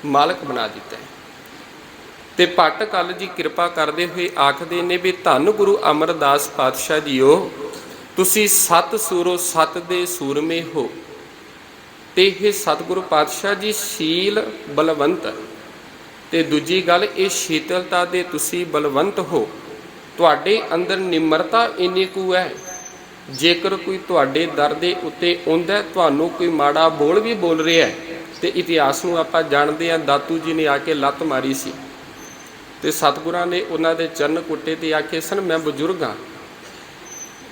ਮਾਲਕ ਬਣਾ ਦਿੱਤਾ ਹੈ। ਤੇ ਭੱਟ ਕਲ ਜੀ ਕਿਰਪਾ ਕਰਦੇ ਹੋਏ ਆਖਦੇ ਨੇ ਵੀ ਧੰਨ ਗੁਰੂ ਅਮਰਦਾਸ ਪਾਤਸ਼ਾਹ ਜੀਓ, ਤੁਸੀਂ 7 ਸੂਰੋਂ 7 ਦੇ ਸੂਰਮੇ ਹੋ। ਤੇ ਇਹ ਸਤਿਗੁਰੂ ਪਾਤਸ਼ਾਹ ਜੀ ਸ਼ੀਲ ਬਲਵੰਤ, ਤੇ ਦੂਜੀ ਗੱਲ ਇਹ ਸ਼ੀਤਲਤਾ ਦੇ ਤੁਸੀਂ ਬਲਵੰਤ ਹੋ। ਤੁਹਾਡੇ ਅੰਦਰ ਨਿਮਰਤਾ ਇੰਨੀ ਕੁ ਹੈ, ਜੇਕਰ ਕੋਈ ਤੁਹਾਡੇ ਦਰ ਦੇ ਉੱਤੇ ਆਉਂਦਾ, ਤੁਹਾਨੂੰ ਕੋਈ ਮਾੜਾ ਬੋਲ ਵੀ ਬੋਲ ਰਿਹਾ ਹੈ, ਤੇ ਇਤਿਹਾਸ ਨੂੰ ਆਪਾਂ ਜਾਣਦੇ ਹਾਂ, ਦਾਤੂ ਜੀ ਨੇ ਆ ਕੇ ਲੱਤ ਮਾਰੀ ਸੀ ਤੇ ਸਤਿਗੁਰਾਂ ਨੇ ਉਹਨਾਂ ਦੇ ਚਰਨ ਕੁੱਟੇ ਤੇ ਆਖੇ ਸਨ ਮੈਂ ਬਜ਼ੁਰਗ ਹਾਂ,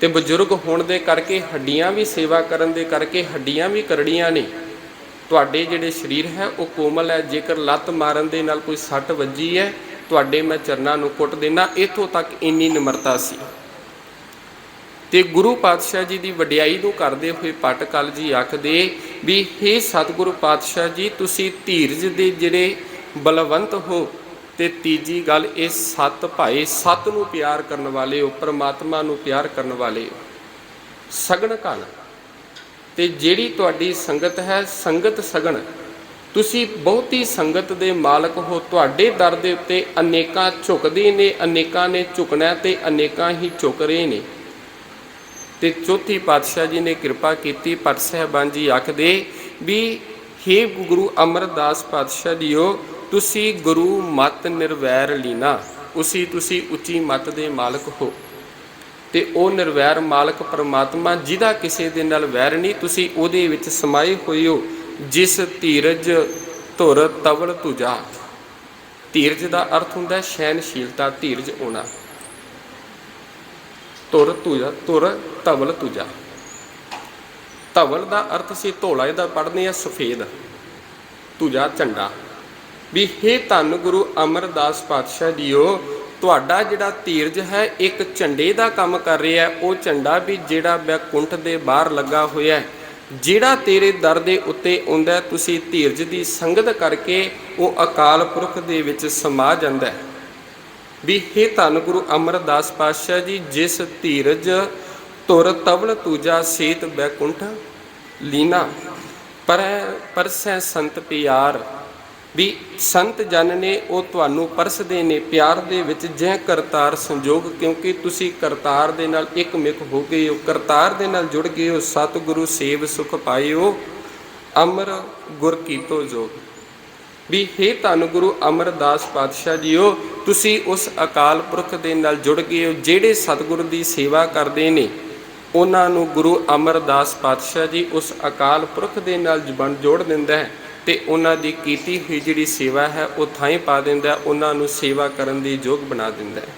ਤੇ ਬਜ਼ੁਰਗ ਹੋਣ ਦੇ ਕਰਕੇ ਹੱਡੀਆਂ ਵੀ ਸੇਵਾ ਕਰਨ ਦੇ ਕਰਕੇ ਹੱਡੀਆਂ ਵੀ ਕਰੜੀਆਂ ਨੇ। ਤੁਹਾਡੇ ਜਿਹੜੇ ਸਰੀਰ ਹੈ ਉਹ ਕੋਮਲ ਹੈ, ਜੇਕਰ ਲੱਤ ਮਾਰਨ ਦੇ ਨਾਲ ਕੋਈ ਸੱਟ ਵੱਜੀ ਹੈ ਤੁਹਾਡੇ ਮੈਂ ਚਰਨਾਂ ਨੂੰ ਕੁੱਟ ਦੇਣਾ। ਇੱਥੋਂ ਤੱਕ ਇੰਨੀ ਨਿਮਰਤਾ ਸੀ। ਤੇ ਗੁਰੂ ਪਾਤਸ਼ਾਹ ਜੀ ਦੀ ਵਡਿਆਈ ਨੂੰ ਕਰਦੇ ਹੋਏ ਭੱਟ ਕਲ ਜੀ ਆਖਦੇ ਵੀ ਹੇ ਸਤਿਗੁਰੂ ਪਾਤਸ਼ਾਹ ਜੀ, ਤੁਸੀਂ ਧੀਰਜ ਦੇ ਜਿਹੜੇ ਬਲਵੰਤ ਹੋ। ਤੇ ਤੀਜੀ ਗੱਲ ਇਹ 7 ਭਾਏ, 7 ਨੂੰ ਪਿਆਰ ਕਰਨ ਵਾਲੇ ਹੋ, ਪਰਮਾਤਮਾ ਨੂੰ ਪਿਆਰ ਕਰਨ ਵਾਲੇ ਹੋ। ਸਗਣ ਘਨ, ਤੇ ਜਿਹੜੀ ਤੁਹਾਡੀ ਸੰਗਤ ਹੈ ਸੰਗਤ ਸਗਣ, ਤੁਸੀਂ ਬਹੁਤੀ ਸੰਗਤ ਦੇ ਮਾਲਕ ਹੋ। ਤੁਹਾਡੇ ਦਰ ਦੇ ਉੱਤੇ ਅਨੇਕਾਂ ਝੁਕਦੇ ਨੇ, ਅਨੇਕਾਂ ਨੇ ਝੁਕਣਾ ਤੇ ਅਨੇਕਾਂ ਹੀ ਝੁਕ ਰਹੇ ਨੇ। ਤੇ ਚੌਥੀ ਪਾਤਸ਼ਾਹ ਜੀ ਨੇ ਕਿਰਪਾ ਕੀਤੀ, ਭੱਟ ਸਾਹਿਬਾਨ ਜੀ ਆਖਦੇ ਵੀ ਹੇ ਗੁਰੂ ਅਮਰਦਾਸ ਪਾਤਸ਼ਾਹ ਜੀਓ, ਤੁਸੀਂ ਗੁਰੂ ਮਤ ਨਿਰਵੈਰ ਲੀਨਾ, ਤੁਸੀਂ ਉੱਚੀ ਮਤ ਦੇ ਮਾਲਕ ਹੋ। ਤੇ ਉਹ ਨਿਰਵੈਰ ਮਾਲਕ ਪਰਮਾਤਮਾ ਜਿਹਦਾ ਕਿਸੇ ਦੇ ਨਾਲ ਵੈਰ ਨਹੀਂ, ਤੁਸੀਂ ਉਹਦੇ ਵਿੱਚ ਸਮਾਏ ਹੋਏ ਹੋ। ਜਿਸ ਧੀਰਜ ਧੁਰ ਤਵਲ ਤੁਜਾ, ਧੀਰਜ ਦਾ ਅਰਥ ਹੁੰਦਾ ਸਹਿਨਸ਼ੀਲਤਾ, ਧੀਰਜ ਹੋਣਾ। ਧੁਰ ਤੁਜਾ, ਧੁਰ ਤਵਲ ਤੁਜਾ, ਧਵਲ ਦਾ ਅਰਥ ਸੀ ਧੋਲਾ, ਇਹਦਾ ਪੜ੍ਹਦੇ ਆ ਸਫੇਦ, ਤੁਜਾ ਝੰਡਾ। ਵੀ ਹੇ ਧੰਨ ਗੁਰੂ ਅਮਰਦਾਸ ਪਾਤਸ਼ਾਹ ਜੀਓ, ਤੁਹਾਡਾ ਜਿਹੜਾ ਧੀਰਜ ਹੈ ਇੱਕ ਝੰਡੇ ਦਾ ਕੰਮ ਕਰ ਰਿਹਾ। ਉਹ ਝੰਡਾ ਵੀ ਜਿਹੜਾ ਬੈਕੁੰਠ ਦੇ ਬਾਹਰ ਲੱਗਾ ਹੋਇਆ, ਜਿਹੜਾ ਤੇਰੇ ਦਰ ਦੇ ਉੱਤੇ ਆਉਂਦਾ, ਤੁਸੀਂ ਧੀਰਜ ਦੀ ਸੰਗਤ ਕਰਕੇ ਉਹ ਅਕਾਲ ਪੁਰਖ ਦੇ ਵਿੱਚ ਸਮਾ ਜਾਂਦਾ। ਵੀ ਹੇ ਧੰਨ ਗੁਰੂ ਅਮਰਦਾਸ ਪਾਤਸ਼ਾਹ ਜੀ, ਜਿਸ ਧੀਰਜ ਧੁਰ ਤਵਲ ਤੂਜਾ ਸੇਤ ਬੈਕੁੰਠ ਲੀਨਾ, ਪਰਸੈ ਸੰਤ ਪਿਆਰ। ਵੀ ਸੰਤ ਜਨ ਨੇ ਉਹ ਤੁਹਾਨੂੰ ਪਰਸਦੇ ਨੇ ਪਿਆਰ ਦੇ ਵਿੱਚ, ਜੈ ਕਰਤਾਰ ਸੰਜੋਗ, ਕਿਉਂਕਿ ਤੁਸੀਂ ਕਰਤਾਰ ਦੇ ਨਾਲ ਇੱਕ ਮਿਕ ਹੋ ਗਏ ਹੋ, ਕਰਤਾਰ ਦੇ ਨਾਲ ਜੁੜ ਗਏ ਹੋ। ਸਤਿਗੁਰੂ ਸੇਵ ਸੁਖ ਪਾਇਓ, ਅਮਰ ਗੁਰ ਕੀਤੋ ਜੋਗ। ਵੀ ਹੇ ਧੰਨ ਗੁਰੂ ਅਮਰਦਾਸ ਪਾਤਸ਼ਾਹ ਜੀਓ, ਤੁਸੀਂ ਉਸ ਅਕਾਲ ਪੁਰਖ ਦੇ ਨਾਲ ਜੁੜ ਗਏ ਹੋ। ਜਿਹੜੇ ਸਤਿਗੁਰੂ ਦੀ ਸੇਵਾ ਕਰਦੇ ਨੇ ਉਹਨਾਂ ਨੂੰ ਗੁਰੂ ਅਮਰਦਾਸ ਪਾਤਸ਼ਾਹ ਜੀ ਉਸ ਅਕਾਲ ਪੁਰਖ ਦੇ ਨਾਲ ਜਬਨ ਜੋੜ ਦਿੰਦਾ ਹੈ ਤੇ ਉਹਨਾਂ ਦੀ ਕੀਤੀ ਹੋਈ ਜਿਹੜੀ ਸੇਵਾ ਹੈ ਉਹ ਥਾਂ ਪਾ ਦਿੰਦਾ, ਉਹਨਾਂ ਨੂੰ ਸੇਵਾ ਕਰਨ ਦੀ ਯੋਗ ਬਣਾ ਦਿੰਦਾ ਹੈ।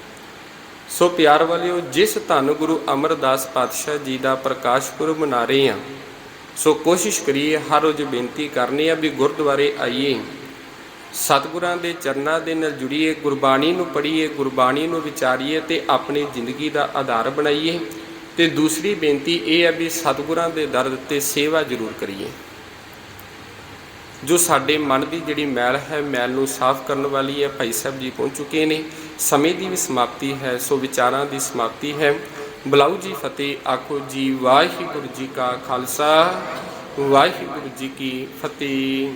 ਸੋ ਪਿਆਰ ਵਾਲਿਓ, ਜਿਸ ਧੰਨ ਗੁਰੂ ਅਮਰਦਾਸ ਪਾਤਸ਼ਾਹ ਜੀ ਦਾ ਪ੍ਰਕਾਸ਼ ਪੁਰਬ ਮਨਾ ਰਹੇ ਹਾਂ, ਸੋ ਕੋਸ਼ਿਸ਼ ਕਰੀਏ, ਹਰ ਰੋਜ਼ ਬੇਨਤੀ ਕਰਨੀ ਆ ਵੀ ਗੁਰਦੁਆਰੇ ਆਈਏ, ਸਤਿਗੁਰਾਂ ਦੇ ਚਰਨਾਂ ਦੇ ਨਾਲ ਜੁੜੀਏ, ਗੁਰਬਾਣੀ ਨੂੰ ਪੜ੍ਹੀਏ, ਗੁਰਬਾਣੀ ਨੂੰ ਵਿਚਾਰੀਏ ਤੇ ਆਪਣੀ ਜ਼ਿੰਦਗੀ ਦਾ ਆਧਾਰ ਬਣਾਈਏ। ਤੇ ਦੂਸਰੀ ਬੇਨਤੀ ਇਹ ਹੈ ਵੀ ਸਤਿਗੁਰਾਂ ਦੇ ਦਰ ਉੱਤੇ ਸੇਵਾ ਜ਼ਰੂਰ ਕਰੀਏ। ਜੋ ਸਾਡੇ ਮਨ ਦੀ ਜਿਹੜੀ ਮੈਲ ਹੈ, ਮੈਲ ਨੂੰ ਸਾਫ਼ ਕਰਨ ਵਾਲੀ ਹੈ। ਭਾਈ ਸਾਹਿਬ ਜੀ ਪਹੁੰਚ ਚੁੱਕੇ ਨੇ, ਸਮੇਂ ਦੀ ਵੀ ਸਮਾਪਤੀ ਹੈ, ਸੋ ਵਿਚਾਰਾਂ ਦੀ ਸਮਾਪਤੀ ਹੈ। ਬੁਲਾਓ ਜੀ ਫਤਿਹ, ਆਖੋ ਜੀ ਵਾਹਿਗੁਰੂ ਜੀ ਕਾ ਖਾਲਸਾ, ਵਾਹਿਗੁਰੂ ਜੀ ਕੀ ਫਤਿਹ।